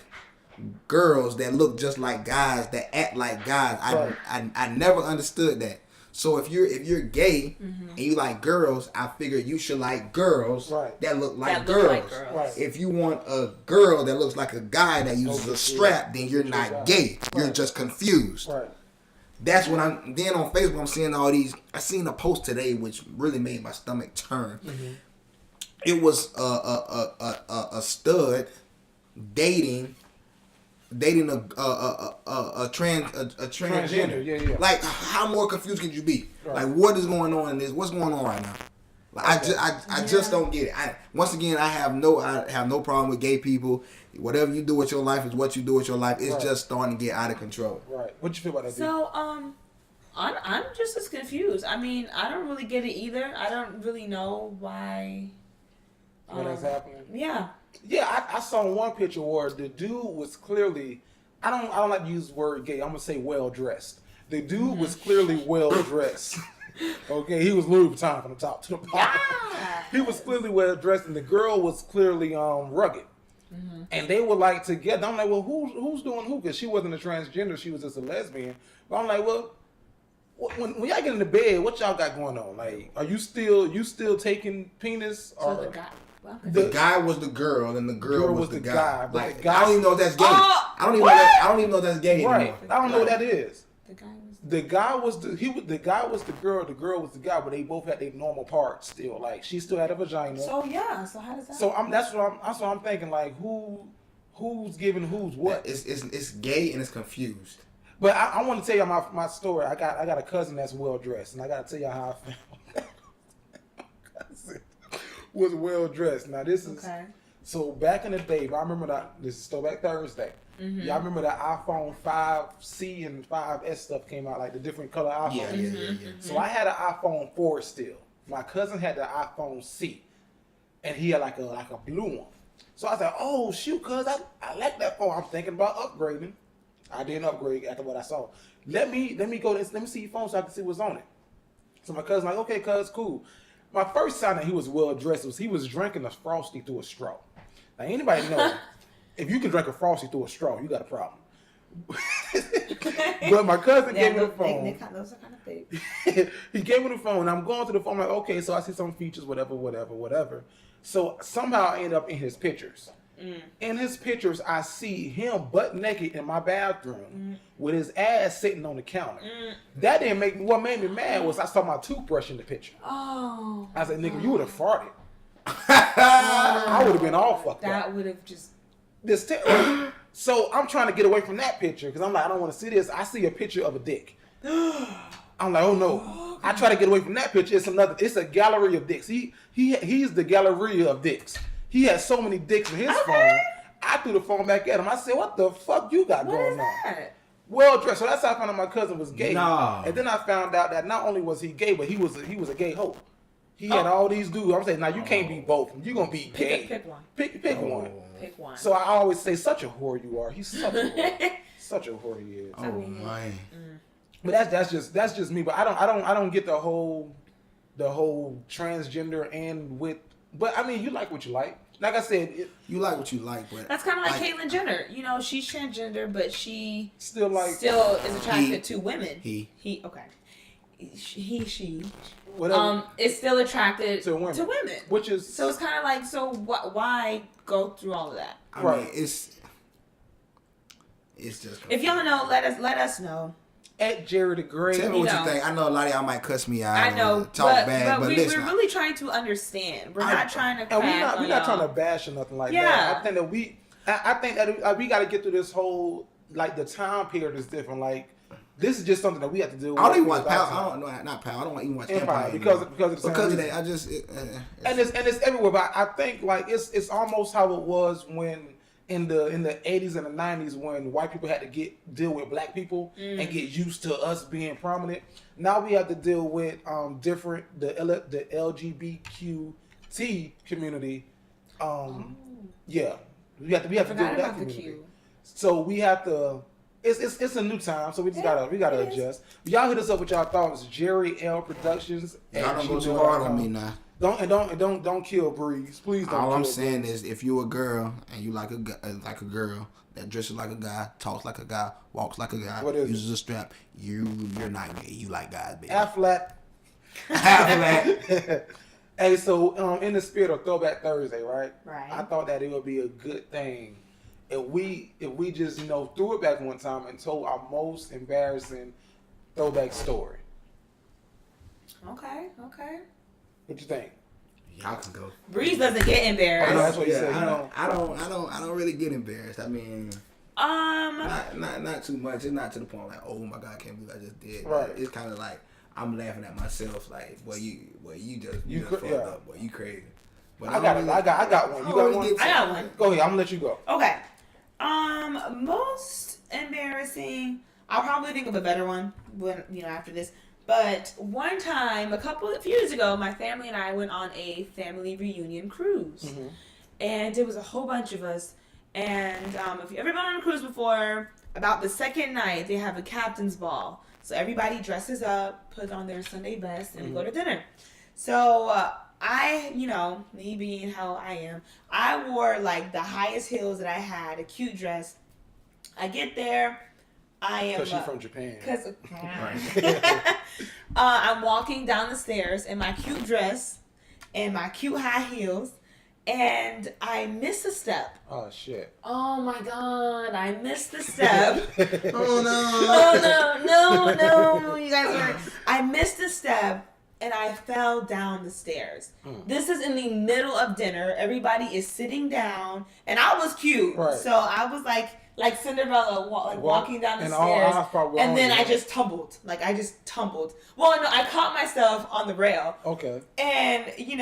girls that look just like guys that act like guys. I never understood that. So if you're gay and you like girls, I figure you should like girls that look like girls. Right. If you want a girl that looks like a guy that uses a strap, then you're not gay. You're just confused. Right. That's what then on Facebook I'm seeing all these. I seen a post today which really made my stomach turn. It was a stud dating a transgender. Yeah. Like, how more confused can you be? Right. Like, what is going on in this? What's going on right now? Like, I just don't get it. Once again, I have no problem with gay people. Whatever you do with your life is what you do with your life. It's just starting to get out of control. Right. What you feel about that? So, I'm just as confused. I mean, I don't really get it either. I don't really know why. What is happening? Yeah. Yeah, I saw one picture where the dude was clearly, I don't like to use the word gay. I'm gonna say well dressed. The dude was clearly well dressed. Okay, he was Louis Vuitton from the top to the bottom. He was clearly well dressed, and the girl was clearly rugged. And they were like together. I'm like, well, who's doing who? Because she wasn't a transgender; she was just a lesbian. But I'm like, well, when y'all get in the bed, what y'all got going on? Like, are you still taking penis? So the guy. The guy was the girl, and the girl was the guy. Like, the guy, I don't even know if that's gay. I don't even know if that's gay right. anymore. I don't know what that is. The guy was the guy was the girl. The girl was the guy, but they both had their normal parts still. Like, she still had a vagina. So yeah. So how does that? So that's what I'm thinking. Like, who's giving who's what? It's gay and it's confused. But I want to tell you my story. I got a cousin that's well dressed, and I got to tell you how I found. Was well dressed. Now this is so back in the day. I remember that this is Throwback Thursday. Y'all remember that iPhone 5C and 5S stuff came out, like the different color iPhones. Yeah. So I had an iPhone 4 still. My cousin had the iPhone C, and he had like a blue one. So I was like, oh shoot, cuz I like that phone. I'm thinking about upgrading. I didn't upgrade after what I saw. Let me see your phone so I can see what's on it. So my cousin's like, okay, cuz, cool. My first sign that he was well dressed was he was drinking a Frosty through a straw. Now anybody know if you can drink a Frosty through a straw, you got a problem. But my cousin gave me the phone. Those are kind of big. He gave me the phone, and I'm going through the phone. I'm like, okay, so I see some features, whatever. So somehow I end up in his pictures. In his pictures, I see him butt naked in my bathroom with his ass sitting on the counter. That didn't make me. What made me mad was I saw my toothbrush in the picture. Oh. I said, nigga, you would have farted. I would have been all fucked up. That would have just. So I'm trying to get away from that picture because I'm like, I don't want to see this. I see a picture of a dick. I'm like, oh no. I try to get away from that picture. It's a gallery of dicks. He's the gallery of dicks. He had so many dicks in his phone. I threw the phone back at him. I said, what the fuck you got going on? Well dressed. So that's how I found out my cousin was gay. No. And then I found out that not only was he gay, but he was a gay hoe. He had all these dudes. I'm saying, now you can't be both. You're going to be gay. Pick one. Pick one. Pick one. So I always say, such a whore you are. He's such a whore. Such a whore he is. Oh, man. But that's just me. But I don't get the whole transgender and with. But I mean, you like what you like. Like I said, you like what you like, but that's kind of like Caitlyn Jenner. You know, she's transgender, but she still is attracted to women. She whatever. Is still attracted to women, which is so it's kind of like, so why go through all of that? I mean, it's just. If y'all know, let us know. At Jerry the Great. Tell me what you think. I know a lot of y'all might cuss me out. I know, talk bad, but we're listen. really trying to understand. We're not trying to. And we're not trying to bash or nothing like that. I think that we got to get through this whole, like, the time period is different. Like, this is just something that we have to do. I don't even watch Power. I don't know, not Power. I don't even watch Empire because of that. I just and it's everywhere. But I think like it's almost how it was when in the 80s and the 90s when white people had to deal with black people and get used to us being prominent. Now we have to deal with the LGBTQT community. Yeah, we have to deal with that community. So we have to. It's a new time, so we gotta adjust. Y'all hit us up with y'all thoughts. Jerry L Productions. Y'all don't go too hard on me now. Don't kill Breeze, please. Don't. All I'm saying is, if you a girl and you like a girl that dresses like a guy, talks like a guy, walks like a guy, uses a strap, you're not gay. You like guys, baby. Half-flat. Hey, so in the spirit of Throwback Thursday, right? Right. I thought that it would be a good thing if we just threw it back one time and told our most embarrassing throwback story. Okay. What you think? Y'all can go. Breeze doesn't get embarrassed. I know, that's what he said. I don't really get embarrassed. I mean, not too much. It's not to the point like, oh my God, I can't believe I just did. Right. It's kind of like I'm laughing at myself. Like, you just fucked up. Boy, you crazy. But I got one. You got one? I got one. Go ahead. I'm gonna let you go. Okay. Most embarrassing. I'll probably think of a better one when after this. But one time, a few years ago, my family and I went on a family reunion cruise, and it was a whole bunch of us. And if you've ever been on a cruise before, about the second night they have a captain's ball, so everybody dresses up, put on their Sunday best, and we go to dinner. So I, me being how I am, I wore like the highest heels that I had, a cute dress. I get there. I am. Because she's from Japan. I'm walking down the stairs in my cute dress and my cute high heels, and I miss a step. Oh shit! Oh my God! I missed the step. Oh no! You guys are. I missed a step. And I fell down the stairs. This is in the middle of dinner. Everybody is sitting down, and I was cute, so I was like Cinderella, walking down the stairs, and then I just tumbled. Well, no, I caught myself on the rail. Okay. And in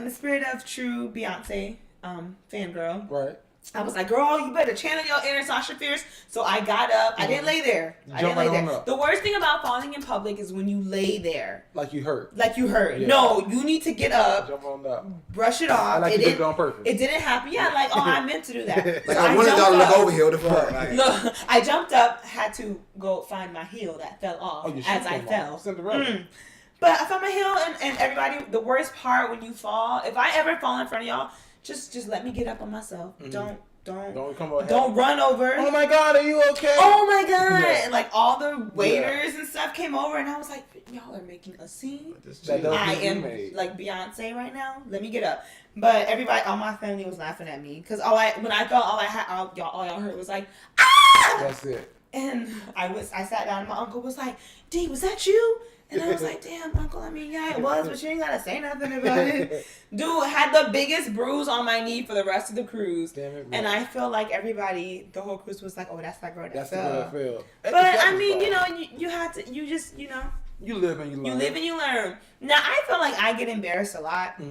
the spirit of true Beyonce fangirl, right? I was like, girl, you better channel your inner Sasha Fierce. So I got up. I didn't lay there. The worst thing about falling in public is when you lay there. Like you hurt. Yeah. No, you need to get up. Jump on up. Brush it off. You did it on purpose. It didn't happen. Yeah, I meant to do that. So I wanted y'all to look over here. Look, I jumped up, had to go find my heel that fell off as I fell. But I found my heel, and everybody, the worst part when you fall, if I ever fall in front of y'all, just let me get up on myself. Don't run over. Oh my God, are you okay? Oh my God! Yeah. And all the waiters and stuff came over, and I was like, y'all are making a scene. I am like Beyonce right now. Let me get up. But everybody, all my family was laughing at me because all y'all heard was like, ah! That's it. And I sat down, and my uncle was like, D, was that you? And I was like, damn, Uncle, yeah, it was, but you ain't got to say nothing about it. Dude, had the biggest bruise on my knee for the rest of the cruise. Damn it, and I feel like everybody, the whole cruise was like, oh, that's that girl that fell. But, you have to, you just, You live and you learn. You live and you learn. Now, I feel like I get embarrassed a lot.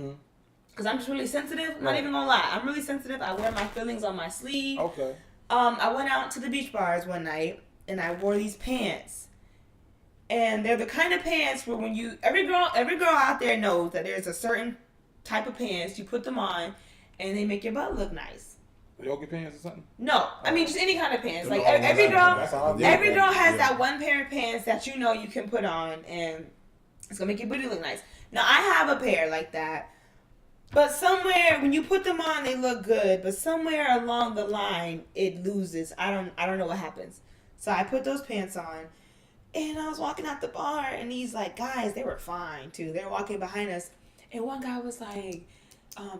Because I'm just really sensitive. I'm not even going to lie. I'm really sensitive. I wear my feelings on my sleeve. Okay. I went out to the beach bars one night, and I wore these pants. And they're the kind of pants where every girl out there knows that there's a certain type of pants, you put them on, and they make your butt look nice. Yoga pants or something? No, just any kind of pants. Like every girl has that one pair of pants that you can put on, and it's gonna make your booty look nice. Now I have a pair like that, but somewhere when you put them on, they look good, but somewhere along the line it loses. I don't know what happens. So I put those pants on. And I was walking out the bar, and these guys, they were fine too. They were walking behind us, and one guy was like,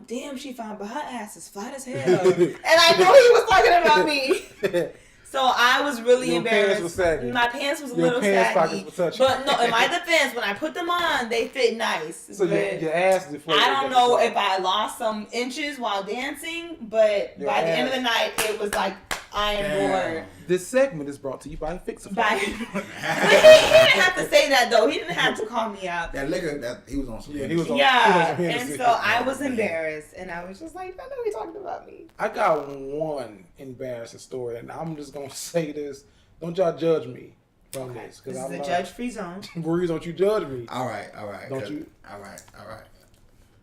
"Damn, she fine, but her ass is flat as hell." And I know he was talking about me. So I was really embarrassed. My pants was a little saggy. But no, in my defense, when I put them on, they fit nice. So your ass deflated. I don't know if I lost some inches while dancing, but by the end of the night, it was like I am bored. This segment is brought to you by Fix-A-Flat. Bye. He didn't have to say that though. He didn't have to call me out. That liquor, he was on some. Yeah, he was on. And so I was embarrassed, and I was just like, I know he talking about me. I got one embarrassing story, and I'm just gonna say this. Don't y'all judge me from this, This because is a judge-free zone. Breeze, don't you judge me. All right. Don't you? All right.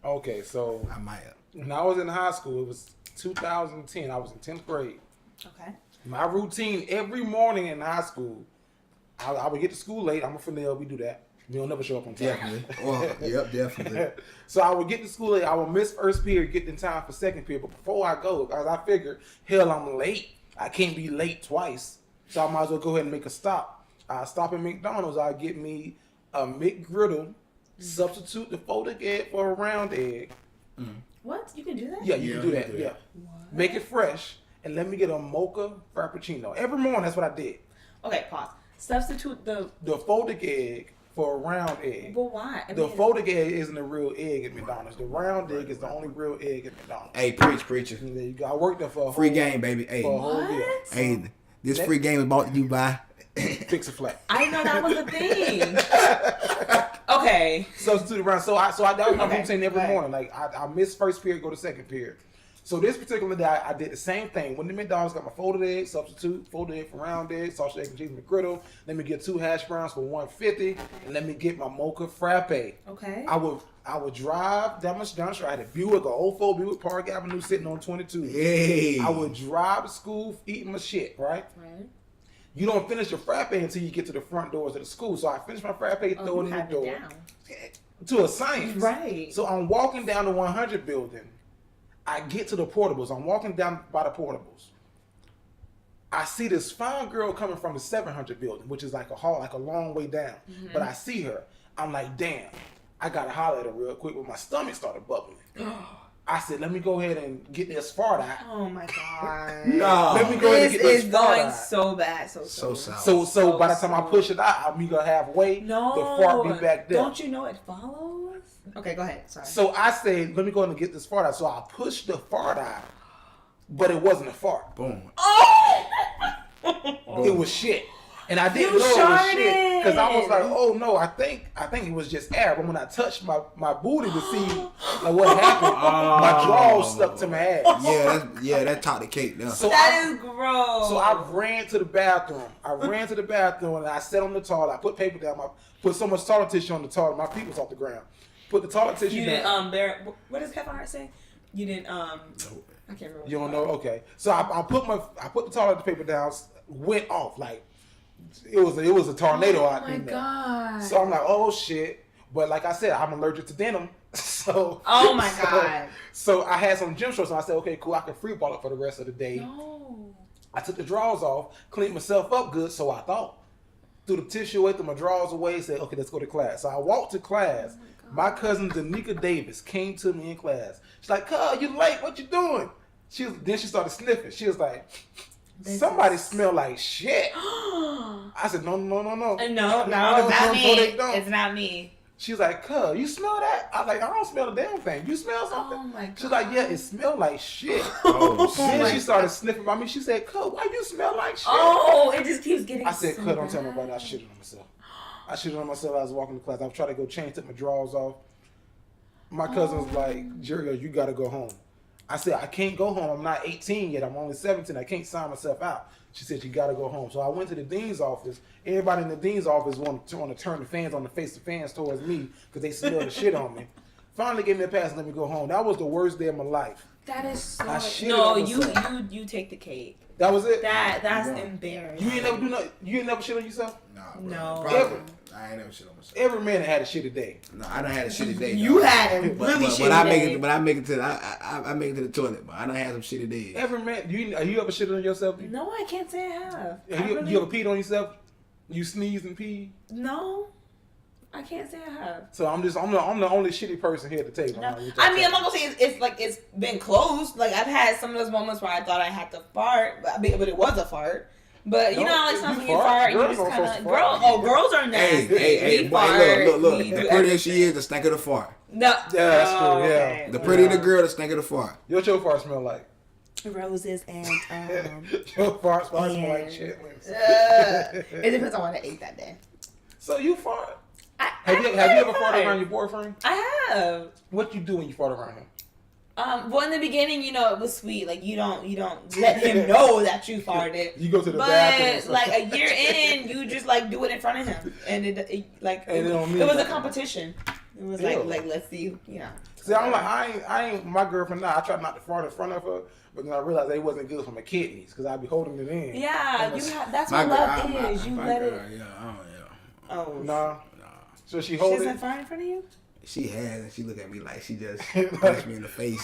Okay, so I might have. when I was in high school, it was 2010. I was in 10th grade. Okay. My routine every morning in high school, I would get to school late. I'm a Fennell. We do that. We don't never show up on time. Definitely. Definitely. So I would get to school late. I would miss first period, get in time for second period. But before I go, because I figured, hell, I'm late. I can't be late twice. So I might as well go ahead and make a stop. I stop at McDonald's. I get me a McGriddle, substitute the folded egg for a round egg. What? You can do that? Yeah, you can do that. Yeah. What? Make it fresh. And let me get a mocha frappuccino. Every morning, that's what I did. Okay, pause. Substitute the folded egg for a round egg. But why? The folded egg isn't a real egg at McDonald's. The round egg is the only real egg at McDonald's. Hey, preacher. And there you go. I worked there for a Free game, baby. Hey. for a whole year. Hey, this free game is brought to you by Fix-A-Flat. I didn't know that was a thing. Okay. Substitute around. So that was my Okay, routine every right. morning. Like I missed first period, go to second period. So this particular day, I did the same thing. Went to McDonald's, got my folded egg, substitute, folded egg for round egg, sausage, egg, and cheese McGriddle. Let me get 2 hash browns for $1.50, and let me get my mocha frappe. Okay. I would drive down my street. I had a Buick, an 04 Buick Park Avenue sitting on 22. Hey. I would drive to school eating my shit, right? Right. You don't finish your frappe until you get to the front doors of the school. So I finished my frappe, throw it in the have door. it down. To a science. Right. So I'm walking down the 100 building. I get to the portables. I'm walking down by the portables. I see this fine girl coming from the 700 building, which is like a hall, like a long way down. But I see her. I'm like, damn, I gotta holler at her real quick. But my stomach started bubbling. I said, let me go ahead and get this fart out. Oh my god. No. Let me go ahead and This get this is fart going out. so bad. So south. So by the time I push it out, I'll be halfway. No. The fart be back there. Don't you know it follows? Okay, go ahead. Sorry. So I said, let me go ahead and get this fart out. So I pushed the fart out, but it wasn't a fart. Boom. Oh! It was shit. And I didn't You know it was shit. sharted. Because I was like, oh no, I think it was just air. But when I touched my booty to see like what happened, my drawers stuck to my ass. That taught the cake down. So That is gross. So I ran to the bathroom. And I sat on the toilet. I put paper down. I put so much toilet tissue on the toilet. My feet was off the ground. Put the toilet tissue You down. didn't what does Kevin Hart say? You didn't I can't remember. You don't know? Okay. So I put the toilet paper down. Went off like it was a tornado out there. Oh my god. So I'm like, oh shit. But like I said, I'm allergic to denim. So Oh my god. So I had some gym shorts, and I said, okay, cool. I can free ball it for the rest of the day. No. I took the drawers off, cleaned myself up good, so I thought. Threw the tissue away, threw my drawers away, said, okay, let's go to class. So I walked to class. My cousin Danica Davis came to me in class. She's like, "Cuz, you late? What you doing?" Then she started sniffing. She was like, "Somebody smell like shit." I said, "No." No, it's not me. They don't. It's not me. She's like, "Cuz, you smell that?" I was like, "I don't smell a damn thing. You smell something?" Oh my god. She's like, "Yeah, it smelled like shit." Oh, Then she started sniffing by me. She said, "Cuz, why you smell like shit?" Oh, it just keeps getting I said, so "Cuz, don't tell bad. nobody I shitted on myself." I shitted on myself. I was walking to class. I was trying to go change, took my drawers off. My cousin was like, "Jerry, you got to go home." I said, "I can't go home. I'm not 18 yet. I'm only 17. I can't sign myself out." She said, "You got to go home." So I went to the dean's office. Everybody in the dean's office wanted to turn the fans on the face of fans towards me because they smelled the shit on me. Finally gave me a pass and let me go home. That was the worst day of my life. That is so I shitted no, on you myself. you take the cake. That was it? That's No. embarrassing. You ain't never do nothing? You ain't never shit on yourself? Nah, No. bro. Ever. I ain't never shit on myself. Every man had a shitty day. No, I done had a shitty day. You dog. had a really shitty I day. make it to the toilet, but I done had some shitty days. Every man, you ever shitted on yourself? No, I can't say I have. You ever peed on yourself? You sneeze and pee? No, I can't say I have. So I'm the only shitty person here at the table. No. Huh? I mean, I'm not gonna say it's like it's been close. Like I've had some of those moments where I thought I had to fart, but it was a fart. But you No, know, how, like you something fart. you fart, you Girls just don't kind supposed of to fart. girls are nasty. Hey, We boy, fart, look. we The do prettier everything. she is, the stank of the fart. No, Yeah, that's true, yeah. okay. The prettier the girl, the stank of the fart. What your fart smell like? roses and Your farts smell like chitlins. It depends on what I ate that day. So you fart? Have you ever farted around your boyfriend? I have. What you do when you fart around him? Well, in the beginning, it was sweet. Like you don't let him know that you farted. You go to the bathroom. But like a year in, you just like do it in front of him, and it was a competition. It was like let's see, See, I'm like I ain't my girlfriend now. I try not to fart in front of her, but then I realized they wasn't good for my kidneys because I'd be holding it in. Yeah, that's what love is. You let it. Oh. Nah. So she holds it. She doesn't fart in front of you? She has, and she look at me like she just punched me in the face.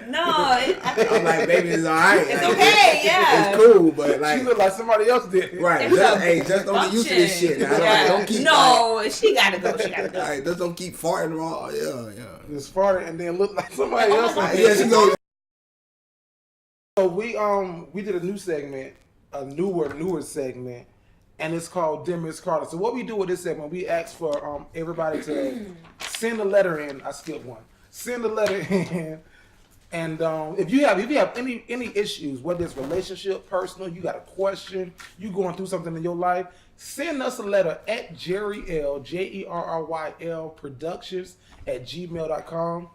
No, I'm like, baby, it's all right. It's okay, yeah. It's cool, but like she look like somebody else did. Right. Just don't get used to this shit. Now. Yeah. Don't keep. She gotta go. She gotta go. Right, just don't keep farting wrong. Yeah. Just farting and then look like somebody else. Yeah, she goes. So we did a new segment, a newer segment. And it's called Dear Miss Carter. So what we do with this segment, we ask for everybody to send a letter in. I skipped one. Send a letter in, and if you have any issues, whether it's relationship, personal, you got a question, you going through something in your life, send us a letter at JerryL Productions@gmail.com.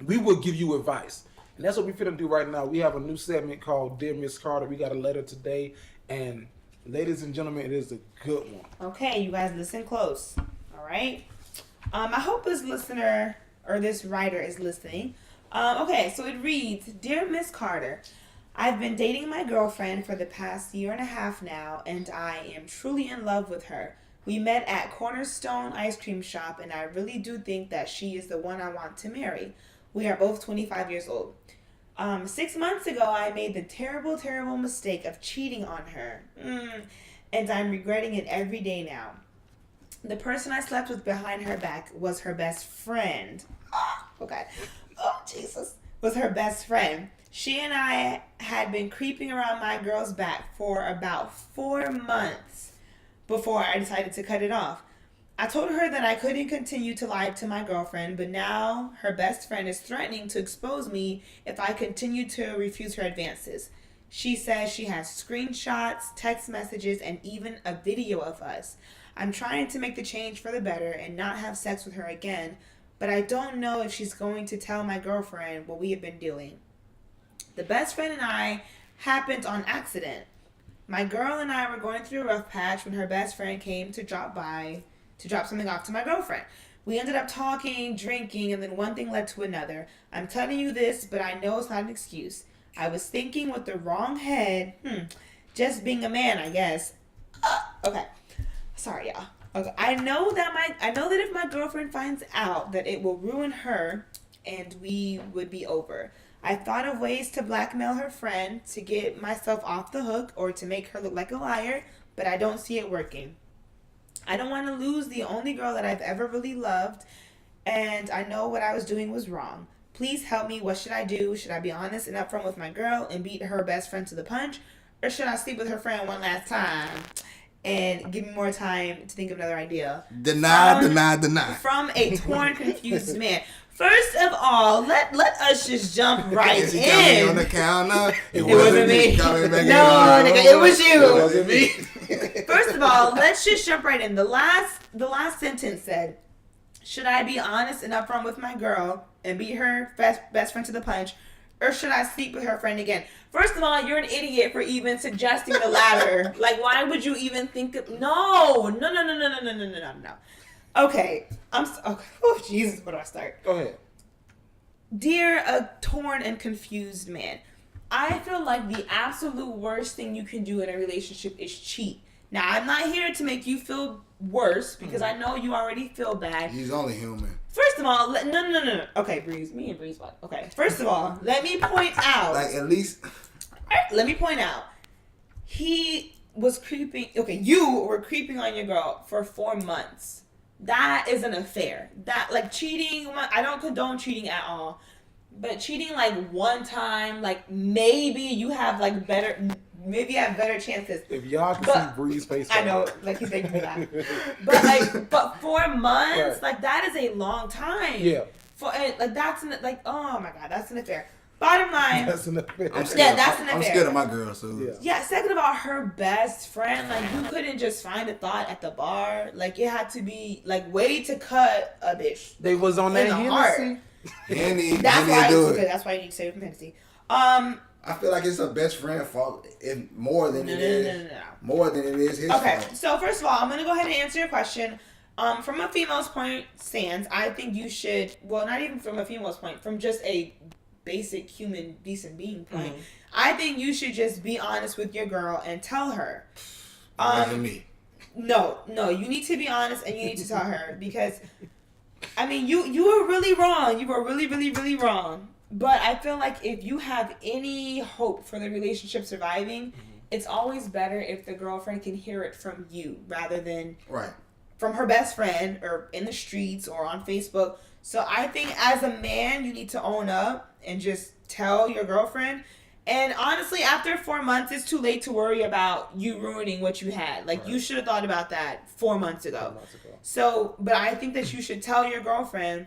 We will give you advice, and that's what we're finna do right now. We have a new segment called Dear Miss Carter. We got a letter today, and ladies and gentlemen, it is a good one. Okay, you guys listen close. All right. I hope this listener or this writer is listening. Okay, so it reads, Dear Miss Carter, I've been dating my girlfriend for the past 1.5 years now, and I am truly in love with her. We met at Cornerstone Ice Cream Shop, and I really do think that she is the one I want to marry. We are both 25 years old. 6 months ago, I made the terrible, terrible mistake of cheating on her. And I'm regretting it every day now. The person I slept with behind her back was her best friend. Okay. Oh, Jesus. Was her best friend. She and I had been creeping around my girl's back for about 4 months before I decided to cut it off. I told her that I couldn't continue to lie to my girlfriend, but now her best friend is threatening to expose me if I continue to refuse her advances. She says she has screenshots, text messages, and even a video of us. I'm trying to make the change for the better and not have sex with her again, but I don't know if she's going to tell my girlfriend what we have been doing. The best friend and I happened on accident. My girl and I were going through a rough patch when her best friend came to drop something off to my girlfriend. We ended up talking, drinking, and then one thing led to another. I'm telling you this, but I know it's not an excuse. I was thinking with the wrong head. Just being a man, I guess. Okay. Sorry, y'all. Okay. I know that if my girlfriend finds out that it will ruin her and we would be over. I thought of ways to blackmail her friend to get myself off the hook or to make her look like a liar, but I don't see it working. I don't want to lose the only girl that I've ever really loved, and I know what I was doing was wrong. Please help me. What should I do? Should I be honest and upfront with my girl and beat her best friend to the punch? Or should I sleep with her friend one last time and give me more time to think of another idea? Deny. From a torn, confused man. First of all, let us just jump right in. On the counter. It wasn't me. No, nigga, it was you. It wasn't me. First of all, let's just jump right in. The last sentence said, should I be honest and upfront with my girl and beat her best friend to the punch, or should I sleep with her friend again? First of all, you're an idiot for even suggesting the latter. Like, why would you even think of... No. Okay. Okay. Oh, Jesus, where do I start? Go ahead. Dear a torn and confused man, I feel like the absolute worst thing you can do in a relationship is cheat. Now, I'm not here to make you feel worse because I know you already feel bad. He's only human. First of all, no. Okay, Breeze. Me and Breeze. Okay. First of all, let me point out. Like, at least. Let me point out. He was creeping. Okay, you were creeping on your girl for 4 months. That is an affair. That, like, cheating. I don't condone cheating at all. But cheating, like, one time, like, maybe you have, like, better chances. If y'all can see Bree's face. I know, like, he's thinking that. But 4 months, right. Like, that is a long time. Yeah. Like, that's, oh, my God, that's an affair. Bottom line. That's an affair. That's an affair. I'm scared of my girl, so. Yeah, second of all, her best friend, like, you couldn't just find a thought at the bar. Like, it had to be, like, way to cut a bitch. They was on that Hennessy. That's why you need to save from Hennessy. I feel like it's her best friend's fault more than it is. More than it is his fault. Okay, so first of all, I'm gonna go ahead and answer your question. From a female's point stands, I think you should. Well, not even from a female's point, from just a basic human, decent being point. I think you should just be honest with your girl and tell her. Me. No, you need to be honest and you need to tell her because, I mean, you were really wrong. You were really, really, really wrong. But I feel like if you have any hope for the relationship surviving, it's always better if the girlfriend can hear it from you rather than from her best friend or in the streets or on Facebook. So I think as a man, you need to own up and just tell your girlfriend. And honestly, after 4 months, it's too late to worry about you ruining what you had. Like, you should have thought about that 4 months ago. So, but I think that you should tell your girlfriend,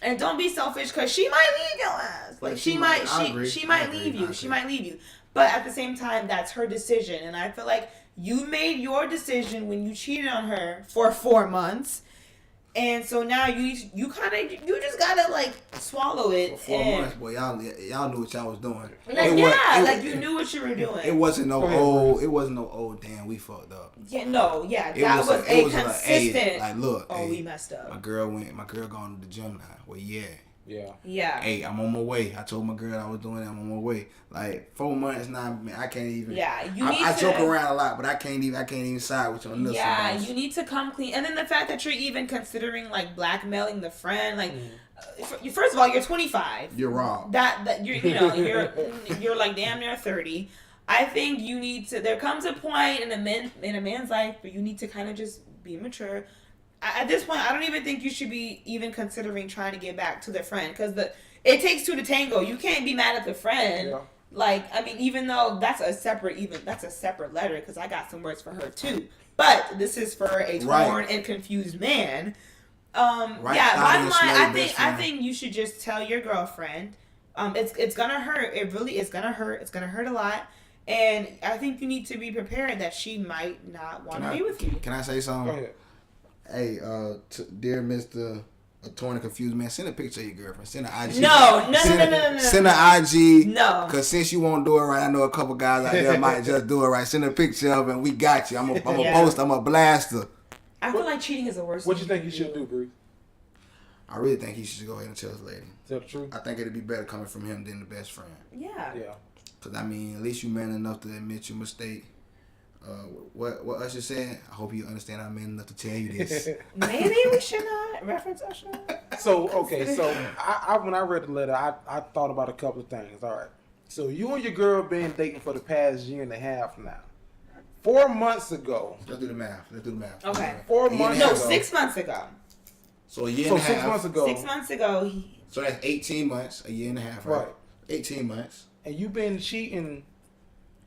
and don't be selfish, because she might leave your ass. Like, she might leave you. She might leave you. But at the same time, that's her decision. And I feel like you made your decision when you cheated on her for 4 months. And so now you just gotta like swallow it. For 4 months, boy, y'all knew what y'all was doing. Like, you knew what you were doing. It wasn't no old. Damn, we fucked up. Yeah, no, yeah, that was a consistent. Like, look, we messed up. My girl going to the gym now. Well, yeah. Hey, I'm on my way. I told my girl I was doing that. I'm on my way. Like 4 months now, man, I can't even. Yeah, I joke around a lot, but I can't even side with you on this. Yeah, you need to come clean. And then the fact that you're even considering like blackmailing the friend, like, first of all, you're 25. You're wrong. That you're like damn near 30. I think you need to. There comes a point in a man's life where you need to kind of just be mature. At this point, I don't even think you should be even considering trying to get back to the friend because it takes two to tango. You can't be mad at the friend. Yeah. Like, I mean, even though that's a separate letter because I got some words for her too. But this is for a torn and confused man. Bottom line, I think you should just tell your girlfriend. It's gonna hurt. It really is gonna hurt. It's gonna hurt a lot. And I think you need to be prepared that she might not want to be with you. Can I say something? Go ahead. Hey, dear Mr. Torn and confused man, send a picture of your girlfriend. Send an IG. No. Send an IG. No. Because since you won't do it right, I know a couple guys out there might just do it right. Send a picture of it and we got you. I'm a post. I'm a blaster. I feel like cheating is the worst. What you think you should do, Bruce? I really think he should go ahead and tell his lady. Tell the truth? I think it'd be better coming from him than the best friend. Yeah. Because, I mean, at least you man enough to admit your mistake. What Usher said, I hope you understand I'm man enough to tell you this. Maybe we should not reference Usher. So I when I read the letter, I thought about a couple of things. All right. So you and your girl been dating for the past year and a half now. 4 months ago. Let's do the math. Okay. 4 months ago. 6 months ago. So a year and a half. 6 months ago. 6 months ago. So that's 18 months, a year and a half, right? 18 months. And you've been cheating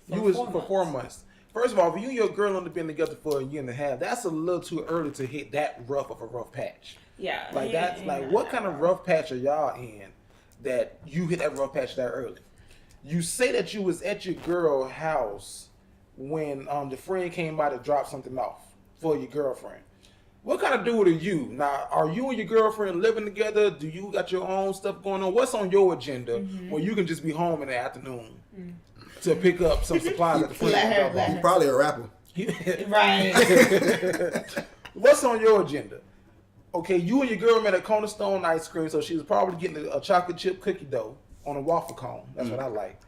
for 4 months. First of all, if you and your girl only been together for a year and a half, that's a little too early to hit that rough of a rough patch. Yeah. Like that's like what kind of rough patch are y'all in that you hit that rough patch that early? You say that you was at your girl's house when the friend came by to drop something off for your girlfriend. What kind of dude are you? Now, are you and your girlfriend living together? Do you got your own stuff going on? What's on your agenda where you can just be home in the afternoon to pick up some supplies at the friend? He's probably a rapper. Right. What's on your agenda? Okay, you and your girl met at Cornerstone Ice Cream, so she was probably getting a chocolate chip cookie dough on a waffle cone. That's what I like.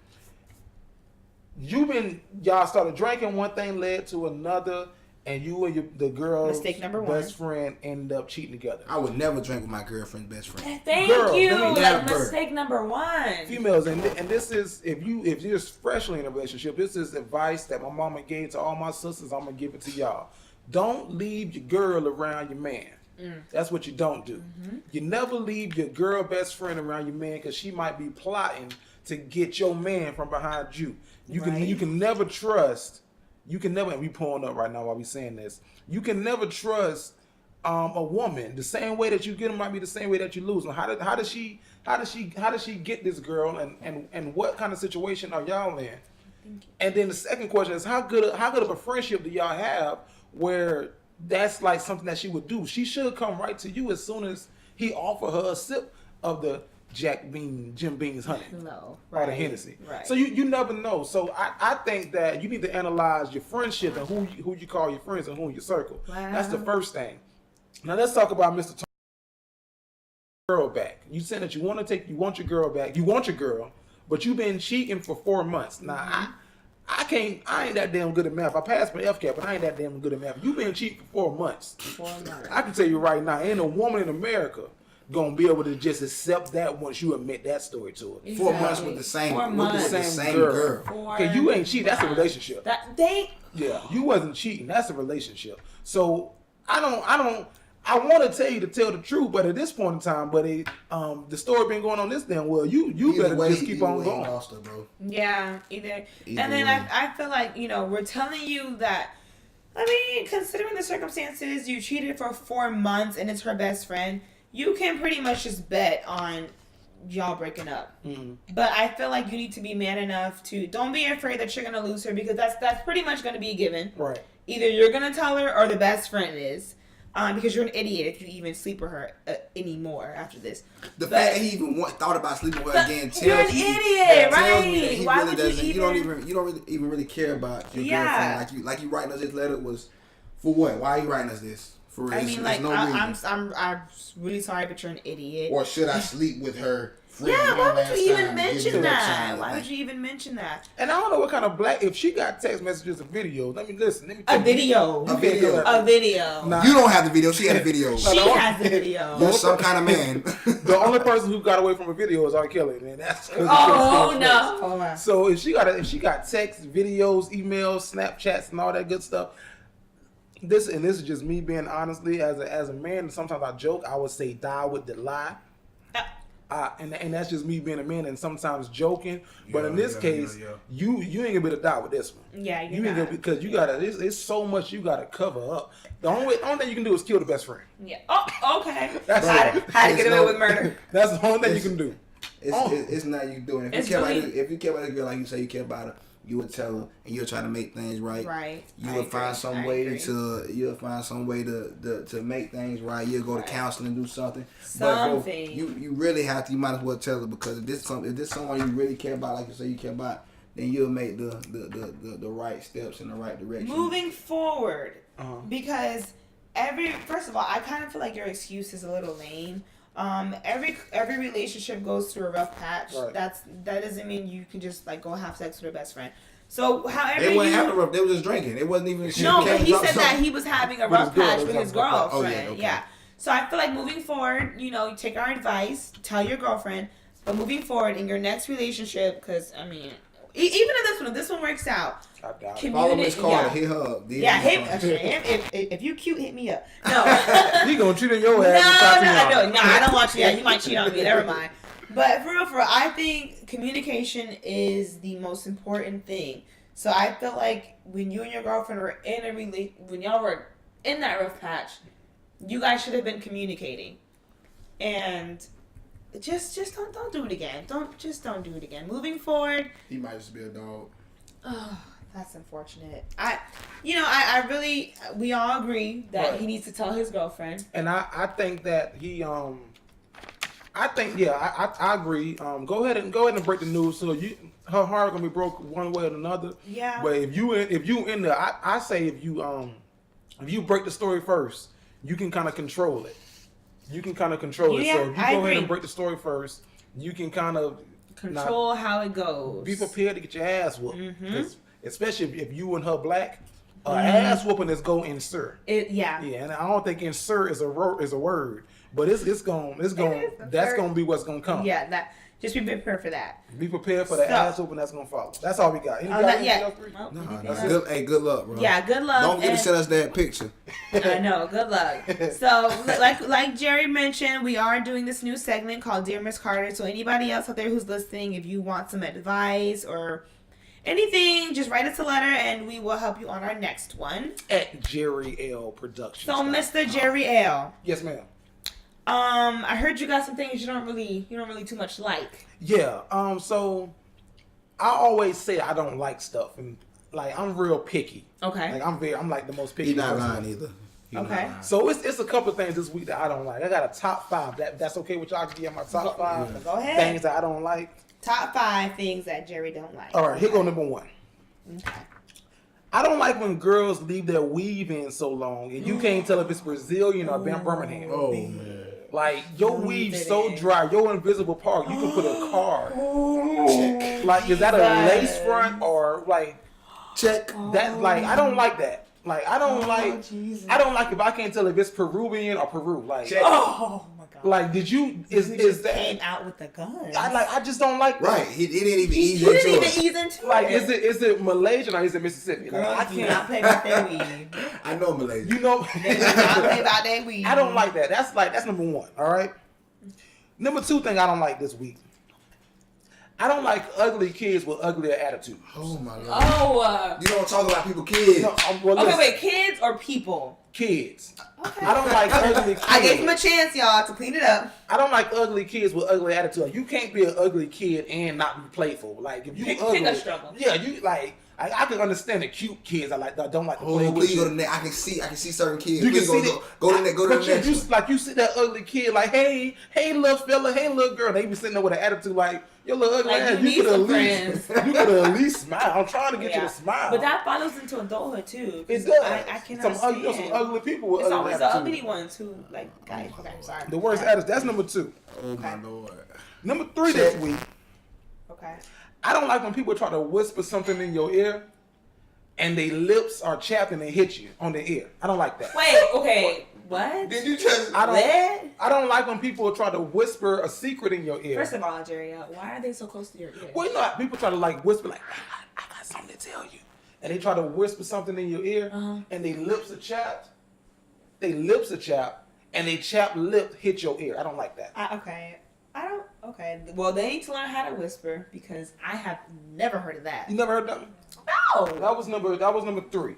Y'all started drinking, one thing led to another, and you and the girl's mistake number best friend ended up cheating together. I would never drink with my girlfriend's best friend. Thank you. Mistake number one. Females, and this is if you're freshly in a relationship, this is advice that my mama gave to all my sisters. I'm gonna give it to y'all. Don't leave your girl around your man. That's what you don't do. You never leave your girl best friend around your man because she might be plotting to get your man from behind you. You can never trust. You can never. And we pulling up right now while we saying this. You can never trust a woman. The same way that you get them might be the same way that you lose them. How does she get this girl, and what kind of situation are y'all in? And then the second question is how good of a friendship do y'all have where that's like something that she would do? She should come right to you as soon as he offer her a sip of the Jim Beam's honey. No, right. Or the Hennessy. Right. So you never know. So I think that you need to analyze your friendship and who you call your friends and who in your circle. Wow. That's the first thing. Now let's talk about Mr. Girl back. You said that you want your girl back. You want your girl, but you've been cheating for 4 months. Now I ain't that damn good at math. I passed my FCAT, but I ain't that damn good at math. You've been cheating for 4 months. 4 months. I can tell you right now, ain't a woman in America gonna be able to just accept that once you admit that story to her. Exactly. 4 months with the same girl. girl. Okay, you ain't cheating. That's a relationship. Yeah, you wasn't cheating. That's a relationship. So I want to tell you to tell the truth, but at this point in time, buddy, the story been going on this damn well. You better just keep on going. Lost her, bro. Yeah, either and then I feel like we're telling you that. I mean, considering the circumstances, you cheated for 4 months and it's her best friend. You can pretty much just bet on y'all breaking up. Mm-hmm. But I feel like you need to be man enough to don't be afraid that you're gonna lose her because that's pretty much gonna be a given. Right. Either you're gonna tell her or the best friend is. Because you're an idiot if you even sleep with her anymore after this. The fact that he even thought about sleeping with her again tells you're an idiot, right? He Why really would doesn't. you don't even really care about your girlfriend. Like you writing us this letter was for what? Why are you writing us this? For real? I mean, like no I'm really sorry, but you're an idiot. Or should I sleep with her? Yeah, why would you even mention that? Why would you even mention that? And I don't know what kind of black. If she got text messages and videos, let me listen. A video. A video. Nah. You don't have the video. She had a video. She has the video. You're some kind of man. The only person who got away from a video is R. Kelly, man. That's no. So if she got text, videos, emails, Snapchats, and all that good stuff. This is just me being honestly as a man. Sometimes I joke. I would say die with the lie. And that's just me being a man and sometimes joking. But in this case, you ain't gonna be able to die with this one. Yeah, you ain't gonna because you gotta. It's so much you gotta cover up. The only thing you can do is kill the best friend. Yeah. Oh, okay. How to get away with murder. That's the only thing you can do. It's not you doing it. If you care about a girl like you say you care about her, you would tell her and you'll try to make things right. Right. You will find some way to make things right. You'll go to counseling and do something. But bro, you really have to. You might as well tell her because if this someone you really care about, like you say you care about, then you'll make the right steps in the right direction. Moving forward, because first of all, I kind of feel like your excuse is a little lame. Every relationship goes through a rough patch. Right. That doesn't mean you can just like go have sex with your best friend. So however they wasn't having a rough. They were just drinking. It wasn't even. No, but he said that he was having a rough patch with his girlfriend. Oh yeah. Okay. Yeah. So I feel like moving forward, you take our advice, tell your girlfriend, but moving forward in your next relationship, because I mean, even if this one works out. Follow Miss Carter, hit her up. If you cute, hit me up. No. He gonna cheat on your ass. No, I don't want you. Yeah, you might cheat on me. Never mind. But for real, I think communication is the most important thing. So I feel like when you and your girlfriend were when y'all were in that rough patch, you guys should have been communicating. And just don't do it again. Don't do it again. Moving forward. He might just be a dog. Oh, that's unfortunate. We all agree that he needs to tell his girlfriend. And I think that he I agree. Go ahead and break the news so her heart gonna be broke one way or another. Yeah. But if you in there, I say if you break the story first, you can kind of control it. You can kind of control it. So if you go ahead and break the story first, you can kind of control how it goes. Be prepared to get your ass whooped. Mm-hmm. Especially if you and her black, ass whooping is go insert. Yeah, and I don't think insert is a word, but that's gonna be what's gonna come. Yeah, just be prepared for that. Be prepared for the ass whooping that's gonna follow. That's all we got. Good luck, bro. Yeah, good luck. Don't forget to send us that picture. I know, good luck. So, like Jerry mentioned, we are doing this new segment called Dear Miss Carter. So anybody else out there who's listening, if you want some advice or anything, just write us a letter and we will help you on our next one. At Jerry L Productions. So, Mr. Jerry L. Yes, ma'am. I heard you got some things you don't really too much like. Yeah. So I always say I don't like stuff, and like I'm real picky. Okay. Like I'm like the most picky. He's not person. lying either. Okay. So it's a couple of things this week that I don't like. I got a top 5. That's okay with y'all? I can give my top 5 Go ahead. things that I don't like. Top 5 things that Jerry don't like. All right, here go number 1. Okay. I don't like when girls leave their weave in so long and you can't tell if it's Brazilian or Birmingham. Oh man. Like your weave so dry, your invisible part, you can put a card. Like, is that a lace front or like Check. that? Like, I don't like that. Like, I don't like. Jesus. I don't like if I can't tell if it's Peruvian or Peru. Like, Check. Oh my God. like, did you? Is that? Came out with the gun. I just don't like that. Right. He didn't even He ease didn't into even it. ease into Like, it. is it Malaysian or is it Mississippi? Like, Girl, I do not can't. play about their weed. I know Malaysia. You know. They do not play about their weed. I don't like that. That's number 1. All right. Number 2 thing I don't like this week. I don't like ugly kids with uglier attitudes. Oh my God. Oh. You don't talk about people kids. No, well, Okay, listen, wait. Kids or people? kids. Okay. I don't like ugly kids. I gave him a chance, y'all, to clean it up. I don't like ugly kids with ugly attitude. You can't be an ugly kid and not be playful. Like if you Pick ugly, a struggle. yeah, you like. I can understand the cute kids. I don't like to play Oh, with please you. go to the net. I can see certain kids. You can Please see go to the but next one. you like you see that ugly kid like, hey little fella, hey little girl. They be sitting there with an attitude like, your little ugly Like, ass. you need could some at least friends. you could at least smile. I'm trying to get you Yeah. to smile. But that follows into adulthood too. it 'cause does. I cannot some stand. ugly people with It's ugly always the attitude. ugly ones who like guys. Okay, I'm sorry. The worst attitude. That's number 2. Oh my Lord. Number 3 this week. Okay. I don't like when people try to whisper something in your ear and their lips are chapped and they hit you on the ear. I don't like that. Wait. Okay. What? Did you just? I don't like when people try to whisper a secret in your ear. First of all, Jerry, why are they so close to your ear? Well, you know, people try to like whisper like, I got something to tell you. And they try to whisper something in your ear and their lips are chapped. They lips are chapped and they chapped lip hit your ear. I don't like that. Okay. I don't. Okay. Well, they need to learn how to whisper because I have never heard of that. You never heard that? No. That was number 3.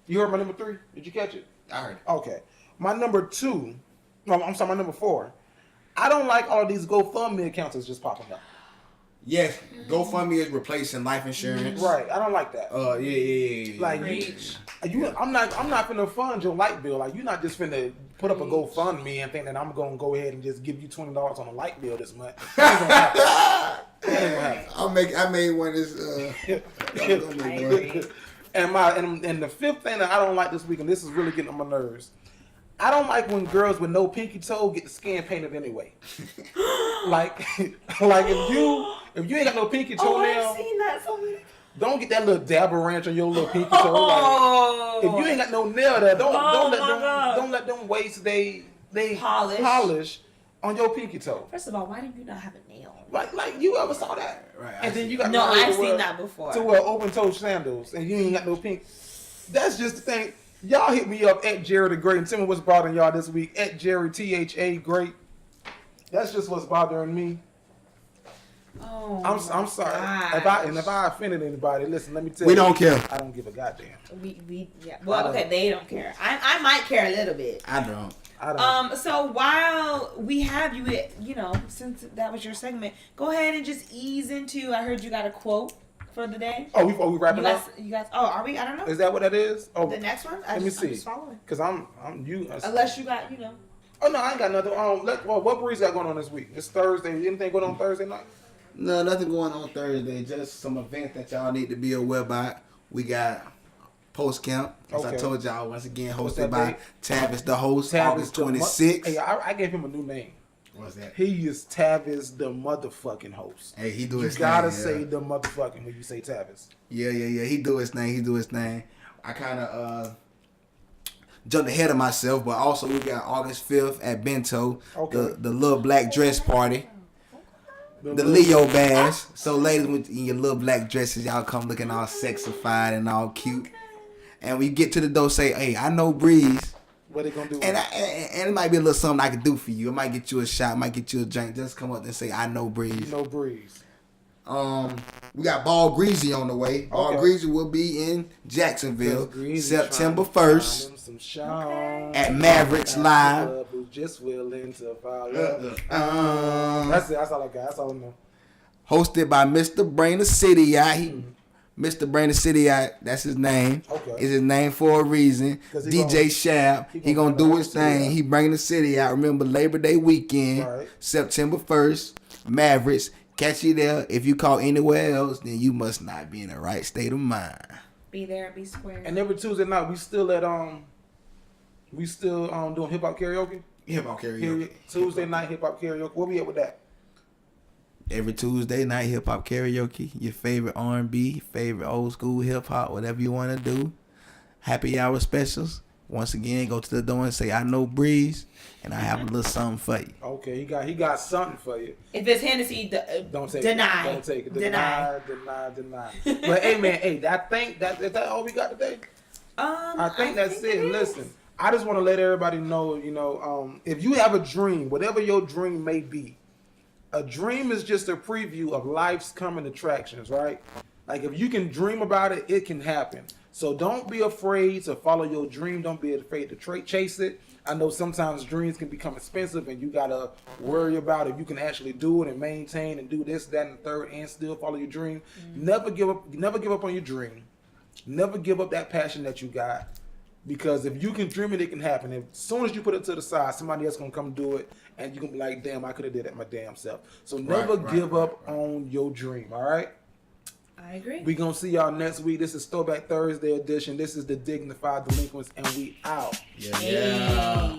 You heard my number 3? Did you catch it? I heard. Okay. My number 2, no, I'm sorry, my number 4. I don't like all these GoFundMe accounts that's just popping up. Yes, GoFundMe is replacing life insurance. Right. I don't like that. Yeah. Like Preach. I'm not finna fund your light bill. Like you're not just finna put up a GoFundMe and think that I'm gonna go ahead and just give you $20 on a light bill this month. That ain't gonna happen. That ain't gonna happen. I made one this. I'm gonna make one. And the 5th thing that I don't like this week, and this is really getting on my nerves. I don't like when girls with no pinky toe get the skin painted anyway. like if you ain't got no pinky toe Oh, now, I've seen that so many. don't get that little dabber ranch on your little pinky toe. Oh. Like, if you ain't got no nail there, don't my God. let them waste they Polish. on your pinky toe. First of all, why do you not have a nail? Like you ever saw that? Right, And then you got No, girls I've to wear- seen that before. to wear open toe sandals and you ain't got no pink. That's just the thing. Y'all hit me up at Jerry the Great and tell me what's bothering y'all this week at Jerry THA Great. That's just what's bothering me. Oh, I'm sorry gosh. if I offended anybody. Listen, let me tell We you. don't care. I don't give a goddamn. Yeah. Well, okay, they don't care. I might care a little bit. I don't. I don't. So while we have you, since that was your segment, go ahead and just ease into. I heard you got a quote for the day. We wrapping up? You guys. Oh, are we? I don't know. Is that what that is? Oh, The next one. let me see. I'm just following. Cause I'm you. Unless you got, Oh no, I ain't got nothing. What Breeze got going on this week? It's Thursday. Anything going on Thursday night? No, nothing going on Thursday. Just some events that y'all need to be aware about. We got post camp, as I Okay. told y'all, once again What's hosted that by date? Tavis the host, Tavis August the 26th. Hey, I gave him a new name. What's that? He is Tavis the motherfucking host. Hey, he do You his gotta thing. say the motherfucking when you say Tavis. Yeah. He do his thing. I kind of jumped ahead of myself, but also we got August 5th at Bento, Okay. the little black dress party. The Leo Bash. So ladies with in your little black dresses, y'all come looking all sexified and all cute. And we get to the door, say, hey, I know Breeze. What they gonna do? And it might be a little something I can do for you. It might get you a shot, might get you a drink. Just come up and say, I know Breeze. No Breeze. We got Ball Greasy on the way. Ball Greasy will be in Jacksonville September 1st at Mavericks Live. Just willing to follow. That's it. That's all I got. That's all I know. Hosted by Mr. Brain the City out. Mr. Brain the City out. That's his name. Okay. It's his name for a reason. DJ Shab. He gonna do his thing. He bringing the city out. Remember Labor Day weekend, September 1st. Mavericks. Catch you there. If you call anywhere else, then you must not be in the right state of mind. Be there, be square. And every Tuesday night, we still doing hip hop karaoke. Hip hop karaoke. Tuesday night hip hop karaoke. Where we at with that? Every Tuesday night hip hop karaoke. Your favorite R&B, favorite old school hip hop, whatever you want to do. Happy hour specials. Once again, go to the door and say, I know Breeze, and I have a little something for you. Okay, he got something for you. If it's Hennessy, don't take deny. it. Don't take it. Deny. But hey, man, I think is that all we got today? I think that's it. Listen, I just want to let everybody know, if you have a dream, whatever your dream may be, a dream is just a preview of life's coming attractions, right? Like if you can dream about it, it can happen. So don't be afraid to follow your dream. Don't be afraid to chase it. I know sometimes dreams can become expensive and you got to worry about if you can actually do it and maintain and do this, that, and the third and still follow your dream. Never give up on your dream. Never give up that passion that you got. Because if you can dream it, it can happen. As soon as you put it to the side, somebody else going to come do it and you're going to be like, damn, I could have did that my damn self. So never give up on your dream, all right? I agree. We're going to see y'all next week. This is Throwback Thursday edition. This is the Dignified Delinquents, and we out. Yeah.